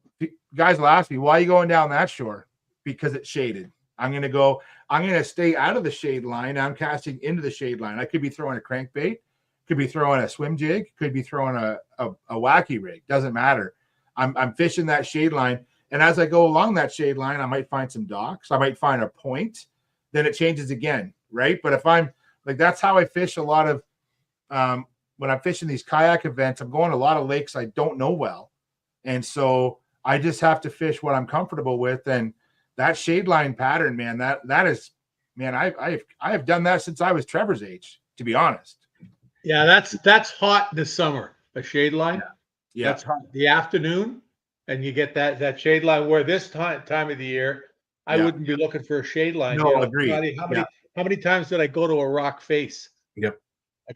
guys will ask me, why are you going down that shore? Because it's shaded. I'm going to stay out of the shade line. I'm casting into the shade line. I could be throwing a crankbait, could be throwing a swim jig, could be throwing a wacky rig. Doesn't matter. I'm fishing that shade line. And as I go along that shade line, I might find some docks. I might find a point. Then it changes again, right? But if I'm that's how I fish a lot of when I'm fishing these kayak events. I'm going to a lot of lakes I don't know well. And so I just have to fish what I'm comfortable with. And that shade line pattern, man, that is, man, I have done that since I was Trevor's age, to be honest. Yeah, that's hot this summer. A shade line. Yeah. That's hot. The afternoon, and you get that shade line where this time of the year, I wouldn't be looking for a shade line. No, agreed. How many times did I go to a rock face? Yep.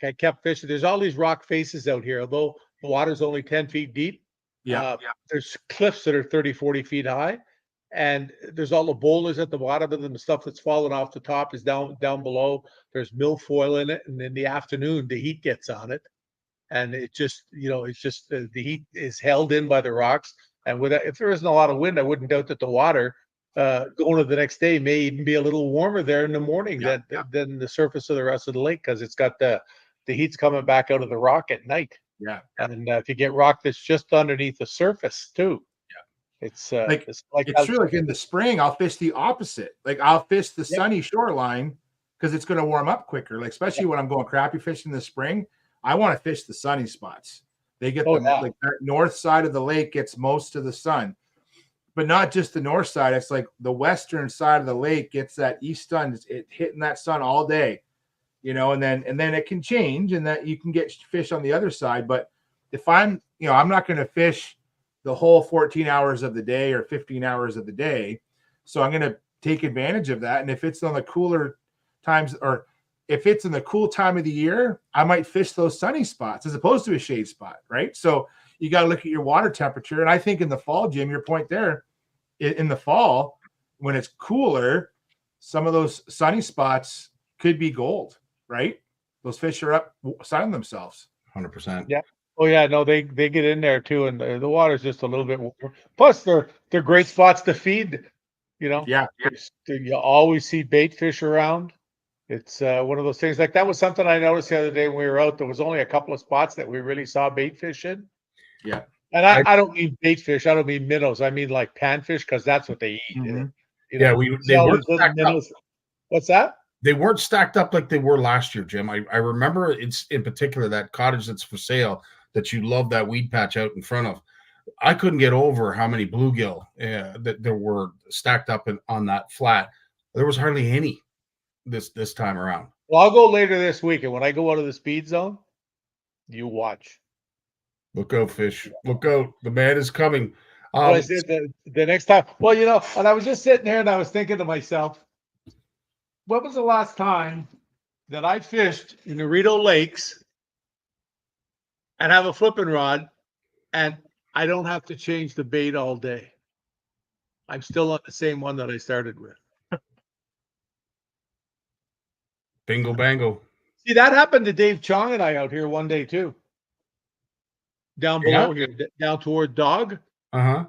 I kept fishing. There's all these rock faces out here, although the water's only 10 feet deep. There's cliffs that are 30, 40 feet high. And there's all the boulders at the bottom of them. The stuff that's fallen off the top is down below. There's milfoil in it. And in the afternoon, the heat gets on it. And it just, the heat is held in by the rocks. And if there isn't a lot of wind, I wouldn't doubt that the water going to the next day may even be a little warmer there in the morning than the surface of the rest of the lake, because it's got the heat's coming back out of the rock at night. Yeah. And if you get rock that's just underneath the surface too, it's it's true. Like in the spring, I'll fish the opposite. Like I'll fish the sunny shoreline because it's going to warm up quicker. Like especially when I'm going crappie fishing in the spring, I want to fish the sunny spots. They get like that north side of the lake gets most of the sun, but not just the north side. It's like the western side of the lake gets that east sun. It's hitting that sun all day, you know, and then it can change, and that you can get fish on the other side. But if I'm not going to fish the whole 14 hours of the day or 15 hours of the day, so I'm going to take advantage of that. And if it's on the cooler times, or if it's in the cool time of the year, I might fish those sunny spots as opposed to a shade spot, right? So you got to look at your water temperature. And I think in the fall, Jim, your point there, in the fall, when it's cooler, some of those sunny spots could be gold, right? Those fish are up sunning themselves. 100%. Yeah. Oh yeah, no, they get in there too, and the water's just a little bit warmer. Plus, they're great spots to feed. You know, you always see bait fish around. It's one of those things. Like that was something I noticed the other day when we were out. There was only a couple of spots that we really saw bait fish in. Yeah, and I don't mean bait fish. I don't mean minnows. I mean like panfish, because that's what they eat. Mm-hmm. You know, they weren't stacked up. What's that? They weren't stacked up like they were last year, Jim. I remember it's in particular that cottage that's for sale that you love, that weed patch out in front of. I couldn't get over how many bluegill that there were stacked up on that flat. There was hardly any this time around. Well, I'll go later this week, and when I go out of the speed zone, you watch. Look out, fish! Look out! The man is coming. The next time. Well, you know, and I was just sitting here and I was thinking to myself, when was the last time that I fished in the Rideau Lakes and have a flipping rod, and I don't have to change the bait all day? I'm still on the same one that I started with. Bingo bango. See, that happened to Dave Chong and I out here one day too. Down below here, down toward Dog. Uh-huh.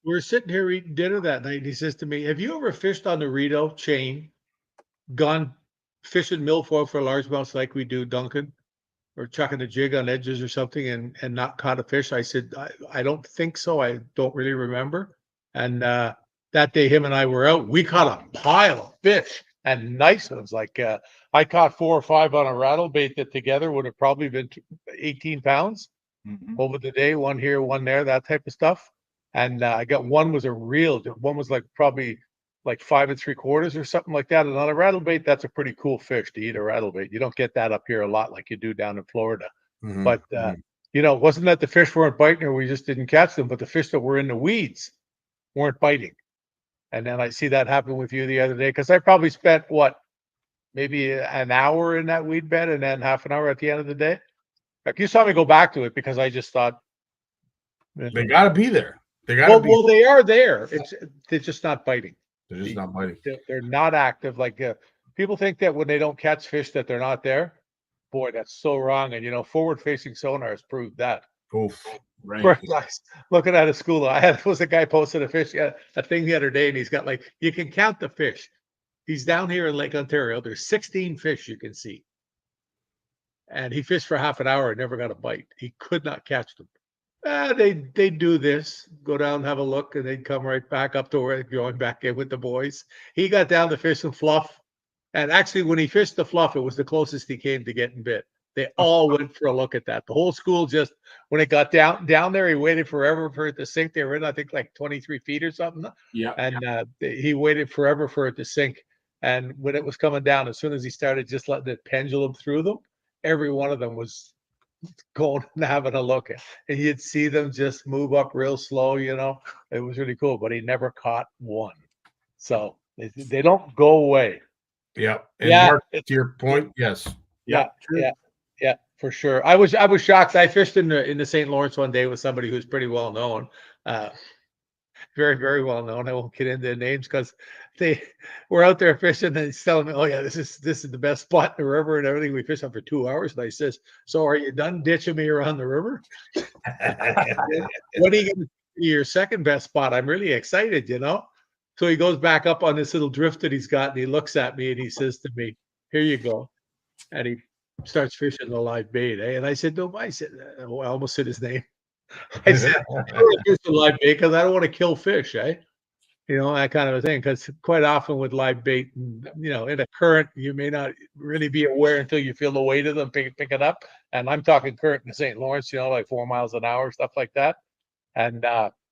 We were sitting here eating dinner that night, and he says to me, have you ever fished on the Rideau chain, gone fishing milfoil for largemouths like we do, Duncan, or chucking a jig on edges or something and not caught a fish? I said, I don't think so. I don't really remember. And that day, him and I were out. We caught a pile of fish, and nice ones. Like I caught 4 or 5 on a rattle bait that together would have probably been 18 pounds over the day. One here, one there, that type of stuff. And I got one was one was like probably like 5 3/4 or something like that. And on a rattle bait, that's a pretty cool fish to eat, a rattle bait. You don't get that up here a lot like you do down in Florida. But you know, it wasn't that the fish weren't biting or we just didn't catch them, but the fish that were in the weeds weren't biting. And then I see that happen with you the other day, because I probably spent maybe an hour in that weed bed and then half an hour at the end of the day. Like, you saw me go back to it because I just thought they got to be there. They got well, they are there. They're just not biting. They're just not biting. They're not active. Like people think that when they don't catch fish that they're not there. Boy, that's so wrong. And you know, forward-facing sonar has proved that. Oof. Right. Looking at a school, was a guy posted a thing the other day, and he's got you can count the fish. He's down here in Lake Ontario. There's 16 fish you can see. And he fished for half an hour and never got a bite. He could not catch them. They do this, go down, have a look, and they'd come right back up to where they're going back in with the boys. He got down to fish some fluff. And actually, when he fished the fluff, it was the closest he came to getting bit. They all went for a look at that. The whole school just, when it got down there, he waited forever for it to sink. They were in, I think, like 23 feet or something. Yeah. And he waited forever for it to sink. And when it was coming down, as soon as he started just letting it pendulum through them, every one of them was going and having a look at. And you'd see them just move up real slow, you know. It was really cool, but he never caught one. So they don't go away. Yeah. And Mark, to your point, yes. Yeah, for sure. I was shocked. I fished in the St. Lawrence one day with somebody who's pretty well known, very, very well known. I won't get into names because they were out there fishing, and he's telling me, "Oh yeah, this is the best spot in the river and everything." We fished on for 2 hours, and I says, "So are you done ditching me around the river? What are you going to do your second best spot? I'm really excited, you know." So he goes back up on this little drift that he's got, and he looks at me and he says to me, "Here you go." And he starts fishing the live bait. And I said, "No," I said, I almost said his name. I said, "I don't want to fish the live bait because I don't want to kill fish, eh?" That kind of a thing. Because quite often with live bait, in a current, you may not really be aware until you feel the weight of them, pick it up. And I'm talking current in the St. Lawrence, like 4 miles an hour, stuff like that. And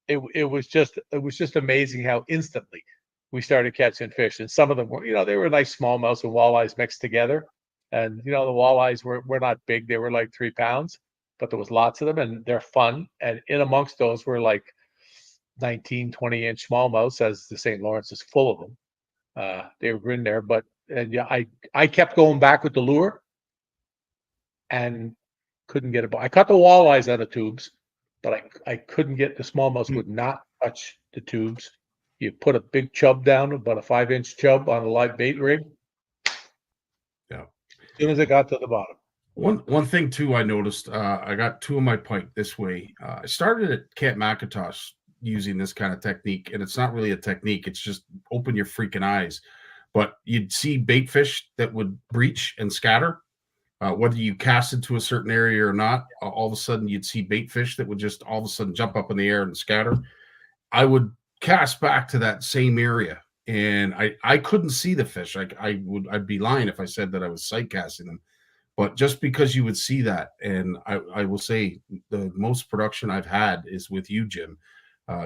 it was just amazing how instantly we started catching fish. And some of them were, they were nice smallmouths and walleyes mixed together. And the walleyes were not big; they were like 3 pounds, but there was lots of them, and they're fun. And in amongst those were like 19, 20-inch smallmouths, as the St. Lawrence is full of them. They were in there, I kept going back with the lure, and couldn't get I caught the walleyes out of tubes, but I couldn't get the smallmouths. Would not touch the tubes. You put a big chub down, about a 5-inch chub, on a live bait rig. Yeah. As soon as it got to the bottom. One thing too, I noticed. I got 2 of my pike this way. I started at Camp McIntosh using this kind of technique, and it's not really a technique. It's just open your freaking eyes. But you'd see bait fish that would breach and scatter. Whether you cast into a certain area or not, all of a sudden you'd see bait fish that would just all of a sudden jump up in the air and scatter. I would cast back to that same area, and I couldn't see the fish. I'd be lying if I said that I was sight casting them. But just because you would see that, and I will say the most production I've had is with you, Jim,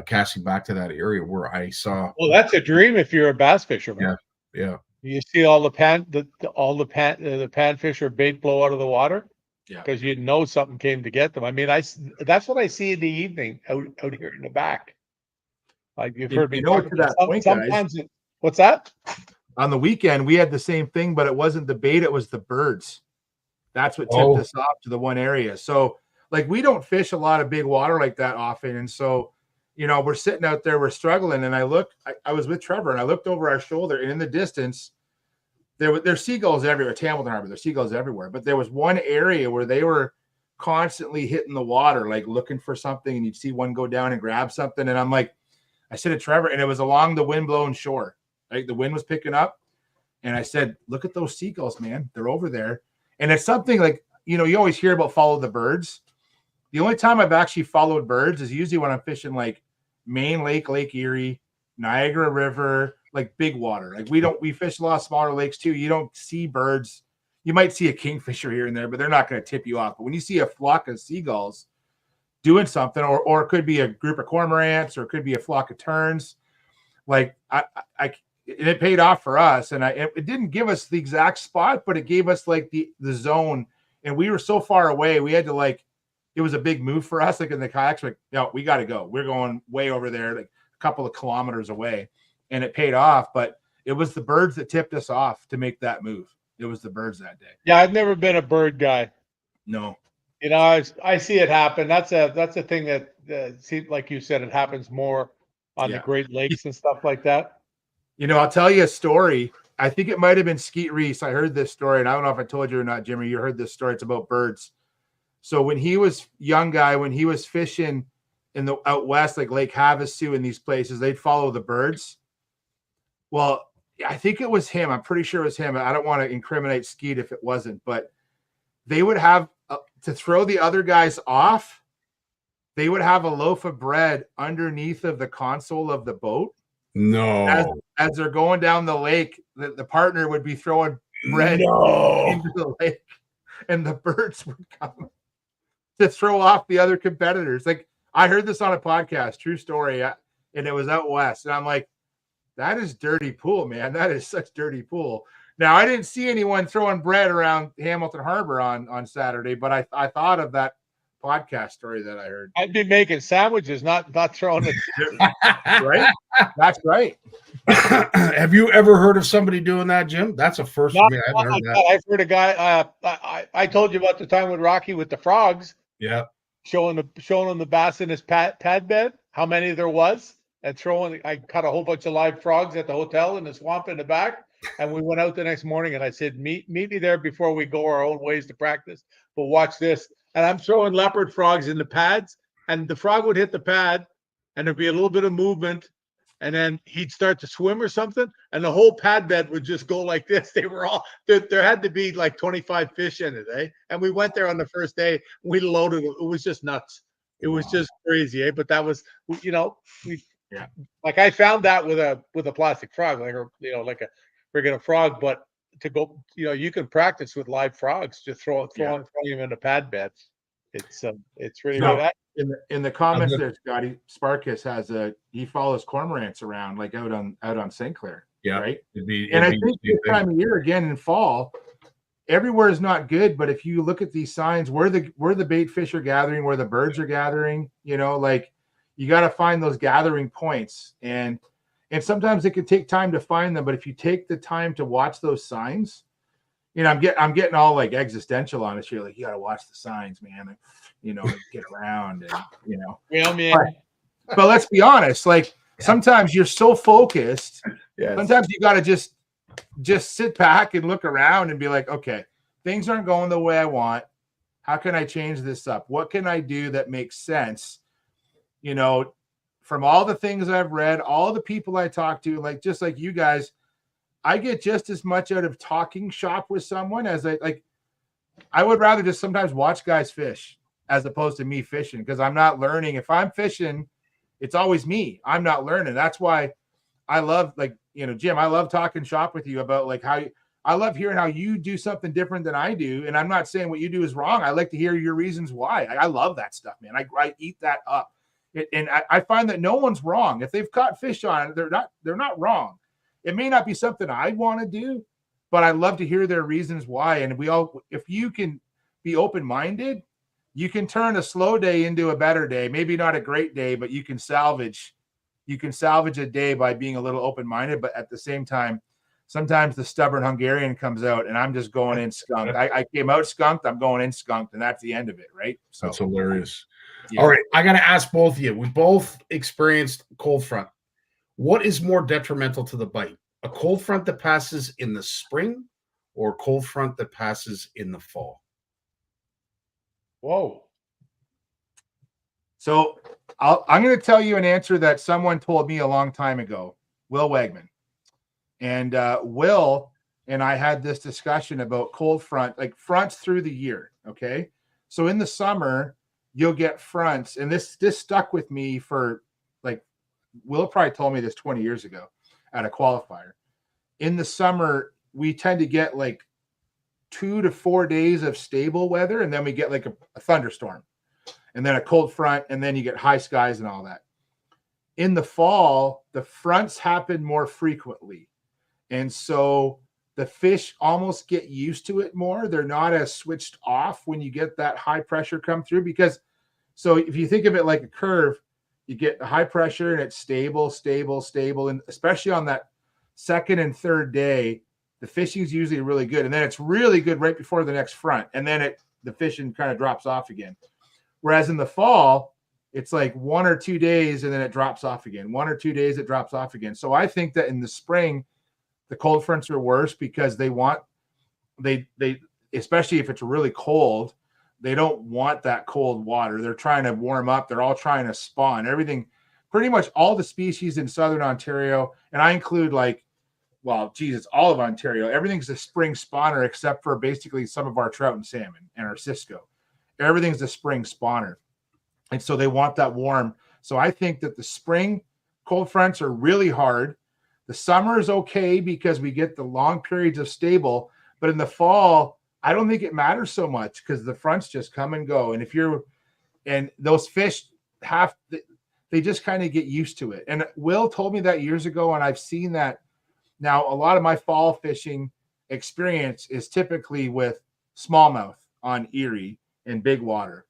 casting back to that area where I saw. Well, that's a dream if you're a bass fisherman. Yeah. You see all the panfish or bait blow out of the water. Yeah. Because you know something came to get them. I mean, that's what I see in the evening out here in the back. Like you've heard me talk to that point, sometimes. guys. What's that? On the weekend, we had the same thing, but it wasn't the bait; it was the birds. That's what tipped us off to the one area. So, like, we don't fish a lot of big water like that often, and so, we're sitting out there, we're struggling, and I was with Trevor, and I looked over our shoulder, and in the distance, there's seagulls everywhere. It's Hamilton Harbor, there's seagulls everywhere, but there was one area where they were constantly hitting the water, like looking for something, and you'd see one go down and grab something, and I'm like, I said to Trevor, and it was along the wind-blown shore. Like the wind was picking up. And I said, look at those seagulls, man. They're over there. And it's something like, you always hear about follow the birds. The only time I've actually followed birds is usually when I'm fishing like Main Lake, Lake Erie, Niagara River, like big water. Like we fish a lot of smaller lakes too. You don't see birds. You might see a kingfisher here and there, but they're not going to tip you off. But when you see a flock of seagulls doing something, or it could be a group of cormorants, or it could be a flock of terns. Like it paid off for us, and it didn't give us the exact spot, but it gave us like the zone, and we were so far away. We had to it was a big move for us. Like in the kayaks, like, we got to go. We're going way over there, like a couple of kilometers away, and it paid off. But it was the birds that tipped us off to make that move. It was the birds that day. Yeah, I've never been a bird guy. No. I see it happen. That's a thing that seems like you said, it happens more on the Great Lakes and stuff like that. I'll tell you a story. I think it might have been Skeet Reese. I heard this story, and I don't know if I told you or not, Jimmy. You heard this story. It's about birds. So when he was young guy, when he was fishing in the out west, like Lake Havasu and these places, they'd follow the birds. Well, I think it was him. I'm pretty sure it was him. I don't want to incriminate Skeet if it wasn't, but they would have to throw the other guys off. They would have a loaf of bread underneath of the console of the boat. No. As they're going down the lake, the partner would be throwing bread into the lake, and the birds would come to throw off the other competitors. Like, I heard this on a podcast, true story, and it was out west. And I'm like, that is dirty pool, man. That is such dirty pool. Now, I didn't see anyone throwing bread around Hamilton Harbor on Saturday, but I thought of that podcast story that I heard. I'd be making sandwiches, not throwing it. Right? That's right. Have you ever heard of somebody doing that, Jim? That's a first for me. I haven't heard that. I've heard a guy. I told you about the time with Rocky with the frogs. Yeah. Showing him the bass in his pad bed, how many there was, and I caught a whole bunch of live frogs at the hotel in the swamp in the back. And we went out the next morning, and I said, meet me there before we go our own ways to practice. But watch this. And I'm throwing leopard frogs in the pads, and the frog would hit the pad, and there'd be a little bit of movement, and then he'd start to swim or something, and the whole pad bed would just go like this. They were all there had to be like 25 fish in it, eh? And we went there on the first day. We loaded it. It was just nuts. It was just crazy, eh? But that was, we like I found that with a plastic frog, like like a regular frog, but to go, you can practice with live frogs. Just throwing them into pad beds. It's really good. In the comments there, Scotty Sparkus he follows cormorants around like out on St. Clair. Yeah, right. I think this time of year again in fall, everywhere is not good. But if you look at these signs, where the bait fish are gathering, where the birds are gathering, like you got to find those gathering points, and sometimes it can take time to find them. But if you take the time to watch those signs, I'm getting all like existential on it. You're like, you got to watch the signs, man. Get around and but let's be honest, like sometimes you're so focused. Yes. Sometimes you got to just sit back and look around and be like, okay, things aren't going the way I want. How can I change this up? What can I do that makes sense? From all the things I've read, all the people I talk to, like just like you guys, I get just as much out of talking shop with someone as I would rather just sometimes watch guys fish as opposed to me fishing, because I'm not learning. If I'm fishing, it's always me. I'm not learning. That's why I love, Jim, I love talking shop with you about I love hearing how you do something different than I do. And I'm not saying what you do is wrong. I like to hear your reasons why. I love that stuff, man. I eat that up. And I find that no one's wrong. If they've caught fish on it, they're not wrong. It may not be something I want to do, but I love to hear their reasons why. And if you can be open-minded, you can turn a slow day into a better day. Maybe not a great day, but you can salvage a day by being a little open-minded. But at the same time, sometimes the stubborn Hungarian comes out and I'm just going in skunked. I came out skunked, I'm going in skunked, and that's the end of it, right? So that's hilarious. Yeah. All right, I got to ask both of you. We both experienced cold front. What is more detrimental to the bite? A cold front that passes in the spring or a cold front that passes in the fall? Whoa. So I'm going to tell you an answer that someone told me a long time ago, Will Wegman. And Will and I had this discussion about cold front, like fronts through the year, okay? So in the summer, you'll get fronts, and this stuck with me for Will probably told me this 20 years ago at a qualifier. In the summer, we tend to get 2 to 4 days of stable weather, and then we get a thunderstorm, and then a cold front, and then you get high skies and all that. In the fall, the fronts happen more frequently, and so the fish almost get used to it more. They're not as switched off when you get that high pressure come through, because so if you think of it like a curve, you get high pressure and it's stable. And especially on that second and third day, the fishing is usually really good. And then it's really good right before the next front. And then the fishing kind of drops off again. Whereas in the fall, it's 1 or 2 days and then it drops off again. 1 or 2 days, it drops off again. So I think that in the spring, the cold fronts are worse because they especially if it's really cold, they don't want that cold water. They're trying to warm up. They're all trying to spawn. Everything, pretty much all the species in Southern Ontario, and I include it's all of Ontario. Everything's a spring spawner except for basically some of our trout and salmon and our Cisco. Everything's a spring spawner. And so they want that warm. So I think that the spring cold fronts are really hard. The summer is okay because we get the long periods of stable, but in the fall, I don't think it matters so much because the fronts just come and go. And those fish they just kind of get used to it. And Will told me that years ago, and I've seen that now. A lot of my fall fishing experience is typically with smallmouth on Erie and big water.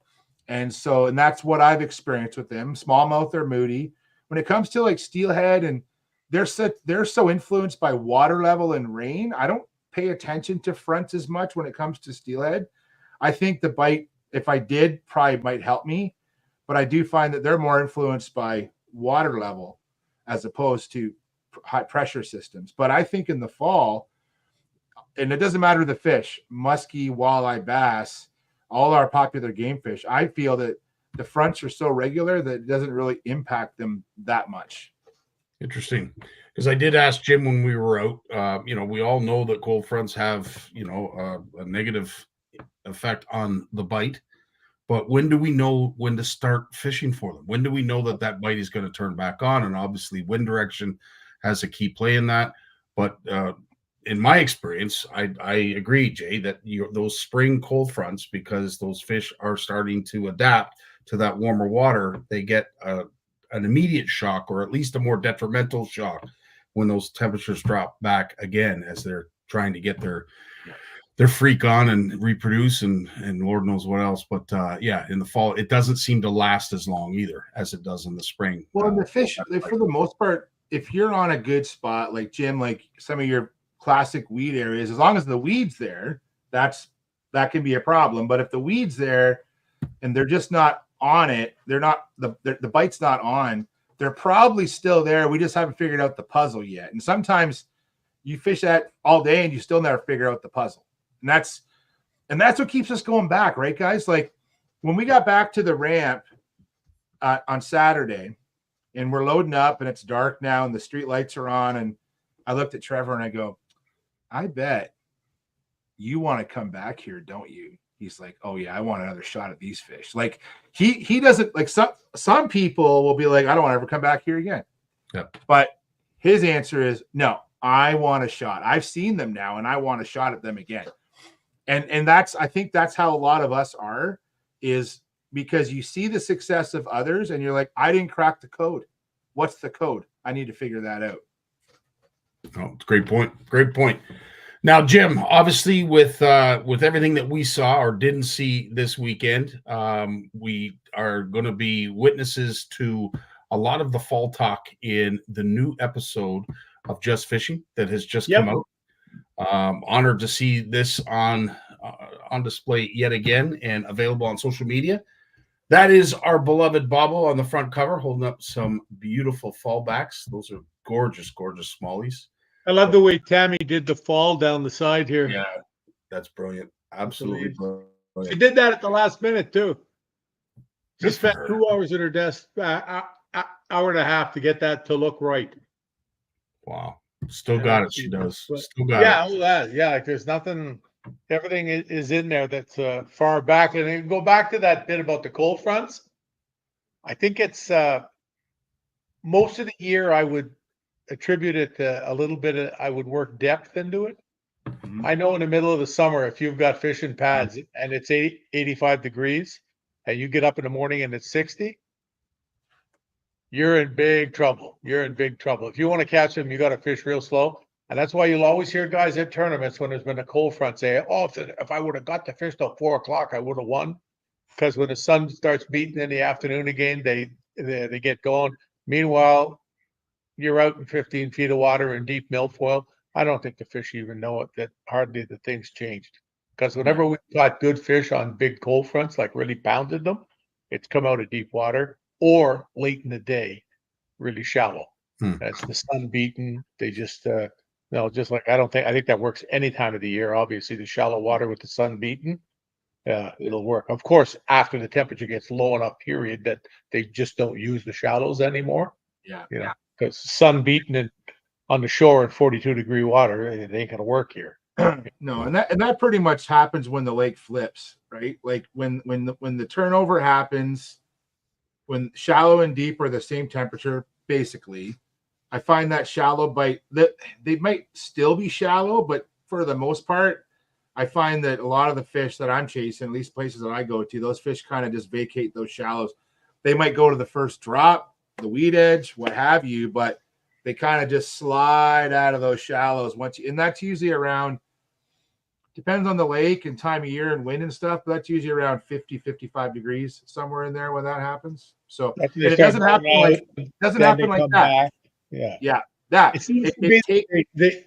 And that's what I've experienced with them. Smallmouth are moody. When it comes to steelhead, and they're so influenced by water level and rain, I don't pay attention to fronts as much when it comes to steelhead. I think the bite, if I did, probably might help me, but I do find that they're more influenced by water level as opposed to high pressure systems. But I think in the fall, and it doesn't matter the fish, muskie, walleye, bass, all our popular game fish, I feel that the fronts are so regular that it doesn't really impact them that much. Interesting, because I did ask Jim when we were out. We all know that cold fronts have a negative effect on the bite. But when do we know when to start fishing for them? When do we know that bite is going to turn back on? And obviously, wind direction has a key play in that. But in my experience, I agree, Jay, that those spring cold fronts, because those fish are starting to adapt to that warmer water, they get an immediate shock, or at least a more detrimental shock, when those temperatures drop back again, as they're trying to get their freak on and reproduce and Lord knows what else. But in the fall, it doesn't seem to last as long either as it does in the spring. Well, the fish, for the most part, if you're on a good spot, like Jim, like some of your classic weed areas, as long as the weed's there, that can be a problem. But if the weed's there and they're just not on it, they're not, the bite's not on, they're probably still there. We just haven't figured out the puzzle yet. And sometimes you fish that all day and you still never figure out the puzzle. And that's what keeps us going back, right, guys? Like when we got back to the ramp on Saturday, and we're loading up, and it's dark now, and the street lights are on, and I looked at Trevor and I go, I bet you want to come back here, don't you? He's like, oh yeah, I want another shot at these fish. Like he doesn't, like some people will be like, I don't want to ever come back here again. Yep. But his answer is no, I want a shot. I've seen them now, and I want a shot at them again. And I think that's how a lot of us are, is because you see the success of others and you're like, I didn't crack the code. What's the code? I need to figure that out. Oh, great point. Great point. Now, Jim, obviously with everything that we saw or didn't see this weekend, we are going to be witnesses to a lot of the fall talk in the new episode of Just Fishing that has just come out. Honored to see this on display yet again and available on social media. That is our beloved Bobbo on the front cover, holding up some beautiful fallbacks. Those are gorgeous, gorgeous smallies. I love the way Tammy did the fall down the side here. Yeah, that's brilliant. Absolutely brilliant. She did that at the last minute too. She spent 2 hours at her desk, hour and a half to get that to look right. Wow. Still got it. She does. Still got it. Yeah. Like there's nothing. Everything is in there that's far back. And go back to that bit about the cold fronts. I think it's most of the year I would attribute it to a little bit of, I would work depth into it. Mm-hmm. I know in the middle of the summer, if you've got fishing pads and it's 85 degrees and you get up in the morning and it's 60, you're in big trouble. You're in big trouble. If you want to catch them, you got to fish real slow. And that's why you'll always hear guys at tournaments when there's been a cold front say, oh, if I would have got to fish till 4 o'clock, I would have won. Because when the sun starts beating in the afternoon again, they get going. Meanwhile, you're out in 15 feet of water in deep milfoil. I don't think the fish even know it, that hardly the thing's changed. Because whenever we caught good fish on big cold fronts, like really pounded them, it's come out of deep water or late in the day, really shallow. That's the sun beaten. They just, just like, I think that works any time of the year. Obviously, the shallow water with the sun beaten, it'll work. Of course, after the temperature gets low enough period that they just don't use the shallows anymore. Yeah. Because sun beaten on the shore in 42-degree water, it ain't gonna work here. No, and that pretty much happens when the lake flips, right? Like when the turnover happens, when shallow and deep are the same temperature, basically. I find that shallow bite, that they might still be shallow, but for the most part, I find that a lot of the fish that I'm chasing, at least places that I go to, those fish kind of just vacate those shallows. They might go to the first drop, the weed edge, what have you, but they kind of just slide out of those shallows and that's usually around, depends on the lake and time of year and wind and stuff, but that's usually around 50, 55 degrees, somewhere in there when that happens. So it doesn't happen like that. Back. Yeah.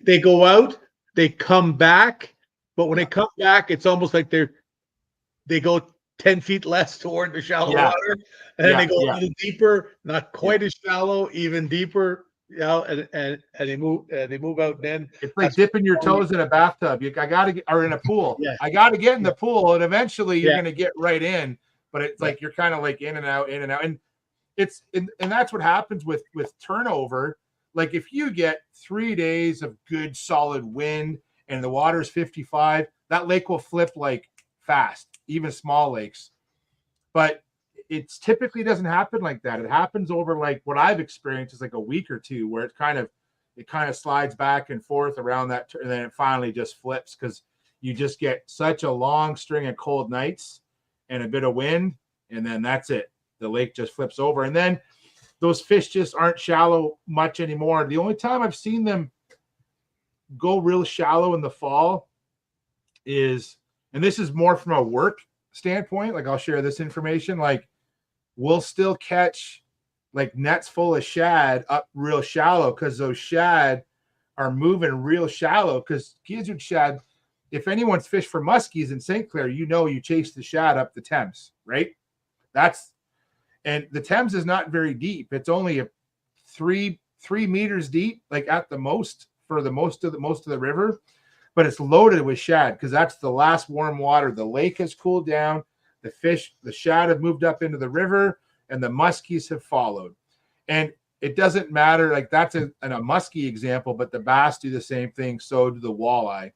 They go out, they come back, but when they come back, it's almost like they go 10 feet less toward the shallow water, and then they go a little deeper, not quite as shallow, even deeper. And they move out. And then it's like dipping your toes in a bathtub. Or in a pool. Yeah. I got to get in the pool, and eventually you're going to get right in. But it's like you're kind of like in and out, and it's and that's what happens with turnover. like if you get 3 days of good solid wind and the water's 55, that lake will flip like fast, even small lakes. But it's typically doesn't happen like that. It happens over like what I've experienced is like a week or two where it kind of slides back and forth around that, and then it finally just flips because you just get such a long string of cold nights and a bit of wind, and then that's it. The lake just flips over, and then those fish just aren't shallow much anymore. The only time I've seen them go real shallow in the fall is, and this is more from a work standpoint, like I'll share this information, like we'll still catch like nets full of shad up real shallow because those shad are moving real shallow because gizzard shad, if anyone's fished for muskies in St. Clair, you know you chase the shad up the Thames, right? And the Thames is not very deep. It's only a 3 meters deep, like at the most for the most of the river, but it's loaded with shad because that's the last warm water. The lake has cooled down, the shad have moved up into the river, and the muskies have followed. And it doesn't matter, like that's a muskie example, but the bass do the same thing. So do the walleye,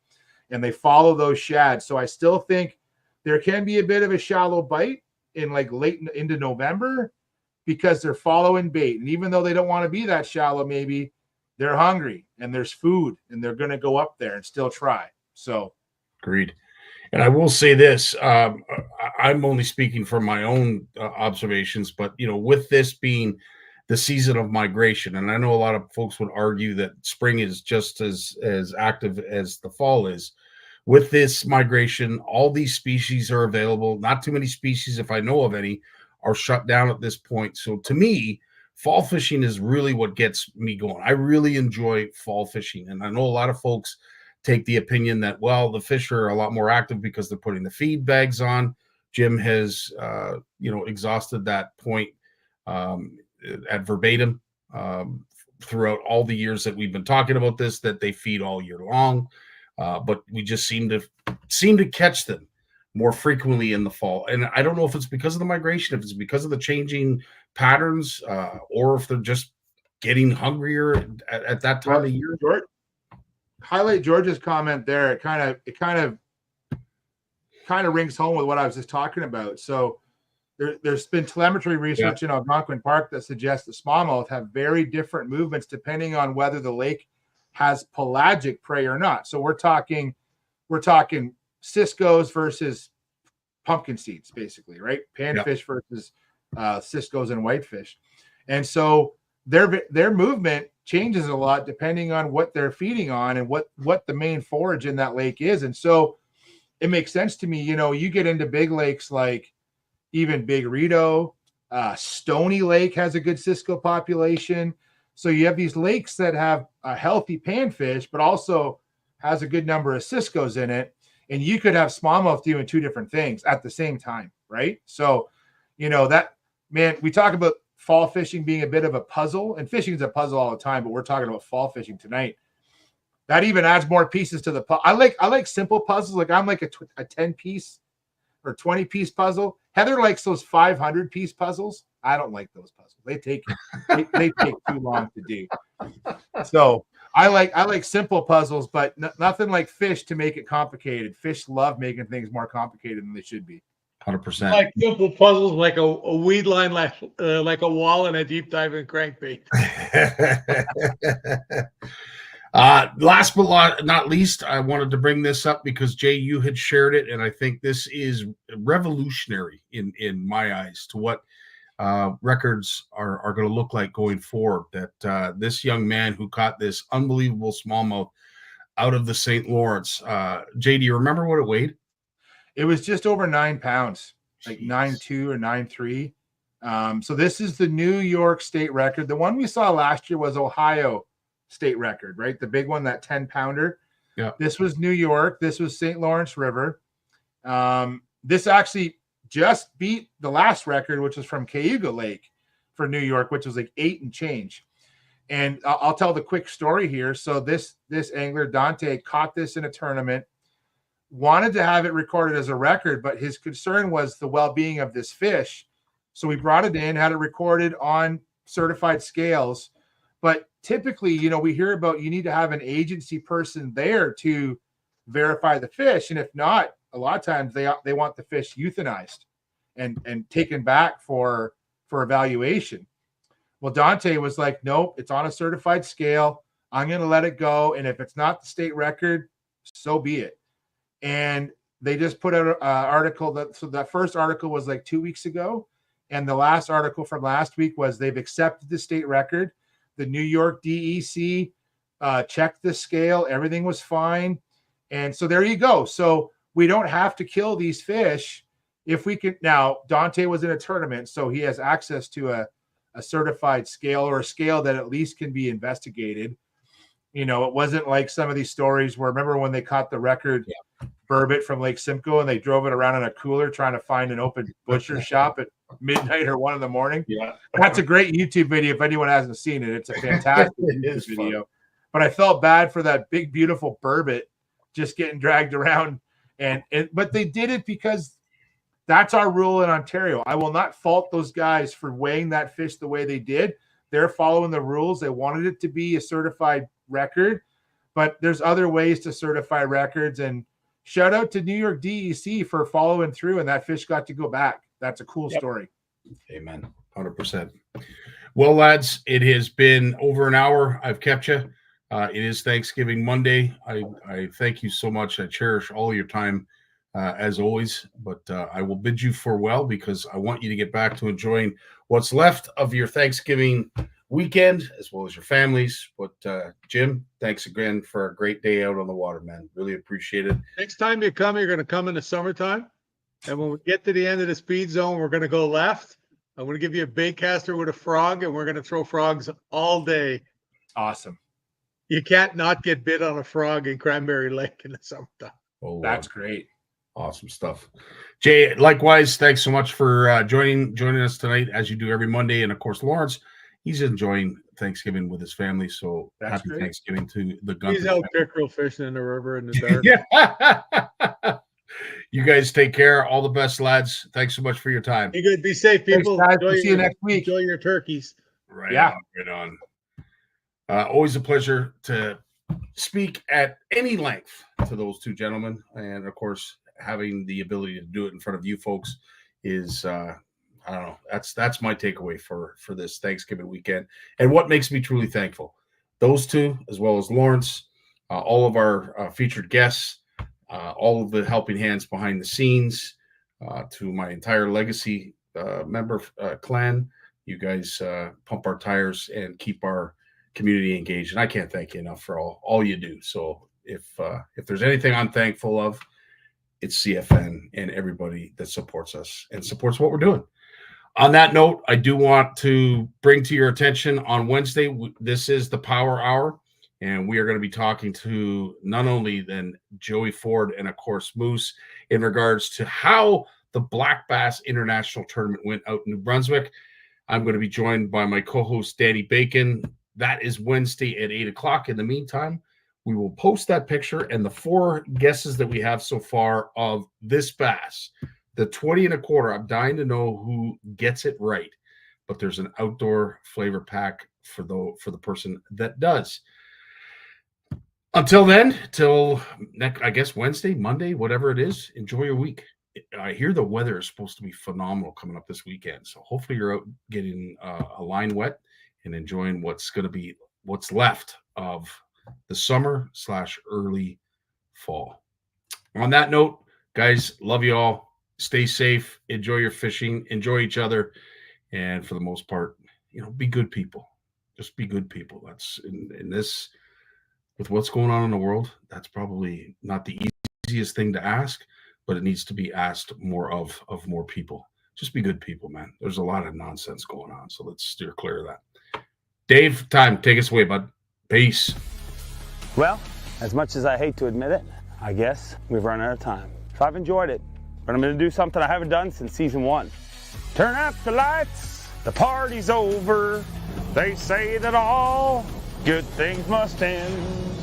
and they follow those shad. So I still think there can be a bit of a shallow bite in like late into November because they're following bait. And even though they don't want to be that shallow, maybe they're hungry and there's food and they're going to go up there and still try. So agreed. And I will say this, I'm only speaking from my own observations, but, you know, with this being the season of migration, and I know a lot of folks would argue that spring is just as active as the fall is. With this migration, all these species are available. Not too many species, if I know of any, are shut down at this point. So to me, fall fishing is really what gets me going. I really enjoy fall fishing. And I know a lot of folks take the opinion that, well, the fish are a lot more active because they're putting the feed bags on. Jim has, exhausted that point at verbatim throughout all the years that we've been talking about this, that they feed all year long. But we just seem to catch them more frequently in the fall. And I don't know if it's because of the migration, if it's because of the changing patterns, or if they're just getting hungrier at that time of year. Highlight George's comment there. It kind of rings home with what I was just talking about. So there's been telemetry research in Algonquin Park that suggests that smallmouth have very different movements depending on whether the lake has pelagic prey or not. So we're talking ciscos versus pumpkin seeds, basically, right? Panfish versus ciscos and whitefish. And so their movement changes a lot depending on what they're feeding on and what the main forage in that lake is. And so it makes sense to me, you get into big lakes like even Big Rito, Stony Lake has a good cisco population. So you have these lakes that have a healthy panfish, but also has a good number of ciscos in it. And you could have smallmouth doing two different things at the same time, right? So, we talk about fall fishing being a bit of a puzzle, and fishing is a puzzle all the time, but we're talking about fall fishing tonight. That even adds more pieces to the puzzle. I like simple puzzles. Like I'm like a 10-piece or 20-piece puzzle. Heather likes those 500-piece puzzles. I don't like those puzzles. They take too long to do. So I like simple puzzles, but nothing like fish to make it complicated. Fish love making things more complicated than they should be. 100%. Like simple puzzles, like a weed line, like a wall and a deep diving crankbait. Last but not least, I wanted to bring this up because Jay, you had shared it, and I think this is revolutionary in my eyes to what records are going to look like going forward. That this young man who caught this unbelievable smallmouth out of the St. Lawrence, Jay, do you remember what it weighed? It was just over 9 pounds, like 9.2 or 9.3. So this is the New York state record. The one we saw last year was Ohio state record, right? The big one, that 10-pounder. Yeah. This was New York. This was St. Lawrence River. This actually just beat the last record, which was from Cayuga Lake for New York, which was like 8 and change. And I'll tell the quick story here. So this angler, Dante, caught this in a tournament, wanted to have it recorded as a record, but his concern was the well-being of this fish. So we brought it in, had it recorded on certified scales. But typically, you know, we hear about you need to have an agency person there to verify the fish. And if not, a lot of times they want the fish euthanized and taken back for evaluation. Well, Dante was like, nope, it's on a certified scale. I'm going to let it go. And if it's not the state record, so be it. And they just put out an article so that first article was like 2 weeks ago. And the last article from last week was they've accepted the state record. The New York DEC checked the scale. Everything was fine. And so there you go. So we don't have to kill these fish if we can. Now, Dante was in a tournament, so he has access to a certified scale, or a scale that at least can be investigated. You know, it wasn't like some of these stories where, remember when they caught the record burbot from Lake Simcoe and they drove it around in a cooler trying to find an open butcher shop at midnight or 1 a.m. Yeah. That's a great YouTube video if anyone hasn't seen it. It's a fantastic YouTube video. Fun. But I felt bad for that big, beautiful burbot just getting dragged around. But they did it because that's our rule in Ontario. I will not fault those guys for weighing that fish the way they did. They're following the rules. They wanted it to be a certified record, but there's other ways to certify records. And shout out to New York DEC for following through, and that fish got to go back. That's a cool story. Amen. 100%. Well, lads, it has been over an hour. I've kept you. It is Thanksgiving Monday. I thank you so much. I cherish all your time as always, but I will bid you farewell because I want you to get back to enjoying what's left of your Thanksgiving weekend as well as your families. But Jim, thanks again for a great day out on the water, man. Really appreciate it. Next time you come, you're going to come in the summertime. And when we get to the end of the speed zone, we're going to go left. I'm going to give you a bait caster with a frog, and we're going to throw frogs all day. Awesome. You can't not get bit on a frog in Cranberry Lake in the summertime. Oh, that's great. Awesome stuff. Jay, likewise, thanks so much for joining us tonight, as you do every Monday. And of course, Lawrence, he's enjoying Thanksgiving with his family. So that's happy great. Thanksgiving to the Gunther. He's out pickerel fishing in the river in the dark. Yeah. You guys take care. All the best, lads. Thanks so much for your time. Be good. Be safe, people. Thanks, guys. See you next week. Enjoy your turkeys. Right. Yeah. Right on. Always a pleasure to speak at any length to those two gentlemen. And of course, having the ability to do it in front of you folks is, I don't know, that's my takeaway for this Thanksgiving weekend. And what makes me truly thankful, those two, as well as Lawrence, all of our featured guests, all of the helping hands behind the scenes, to my entire Legacy member clan. You guys pump our tires and keep our community engaged, and I can't thank you enough for all you do. So if there's anything I'm thankful of, it's CFN and everybody that supports us and supports what we're doing. On that note, I do want to bring to your attention on Wednesday, this is the Power Hour, and we are going to be talking to none only than Joey Ford and of course Moose in regards to how the Black Bass International Tournament went out in New Brunswick. I'm going to be joined by my co-host Danny Bacon. That is Wednesday at 8 o'clock. In the meantime, we will post that picture and the 4 guesses that we have so far of this bass. The 20 and a quarter, I'm dying to know who gets it right. But there's an outdoor flavor pack for the person that does. Until then, till next, I guess Wednesday, Monday, whatever it is, enjoy your week. I hear the weather is supposed to be phenomenal coming up this weekend. So hopefully you're out getting a line wet and enjoying what's left of the summer / early fall. On that note, guys, love you all. Stay safe. Enjoy your fishing. Enjoy each other. And for the most part, be good people. Just be good people. That's in this, with what's going on in the world, that's probably not the easiest thing to ask, but it needs to be asked more of more people. Just be good people, man. There's a lot of nonsense going on. So let's steer clear of that. Dave, take us away, bud. Peace. Well, as much as I hate to admit it, I guess we've run out of time. So I've enjoyed it, but I'm going to do something I haven't done since season 1. Turn out the lights, the party's over. They say that all good things must end.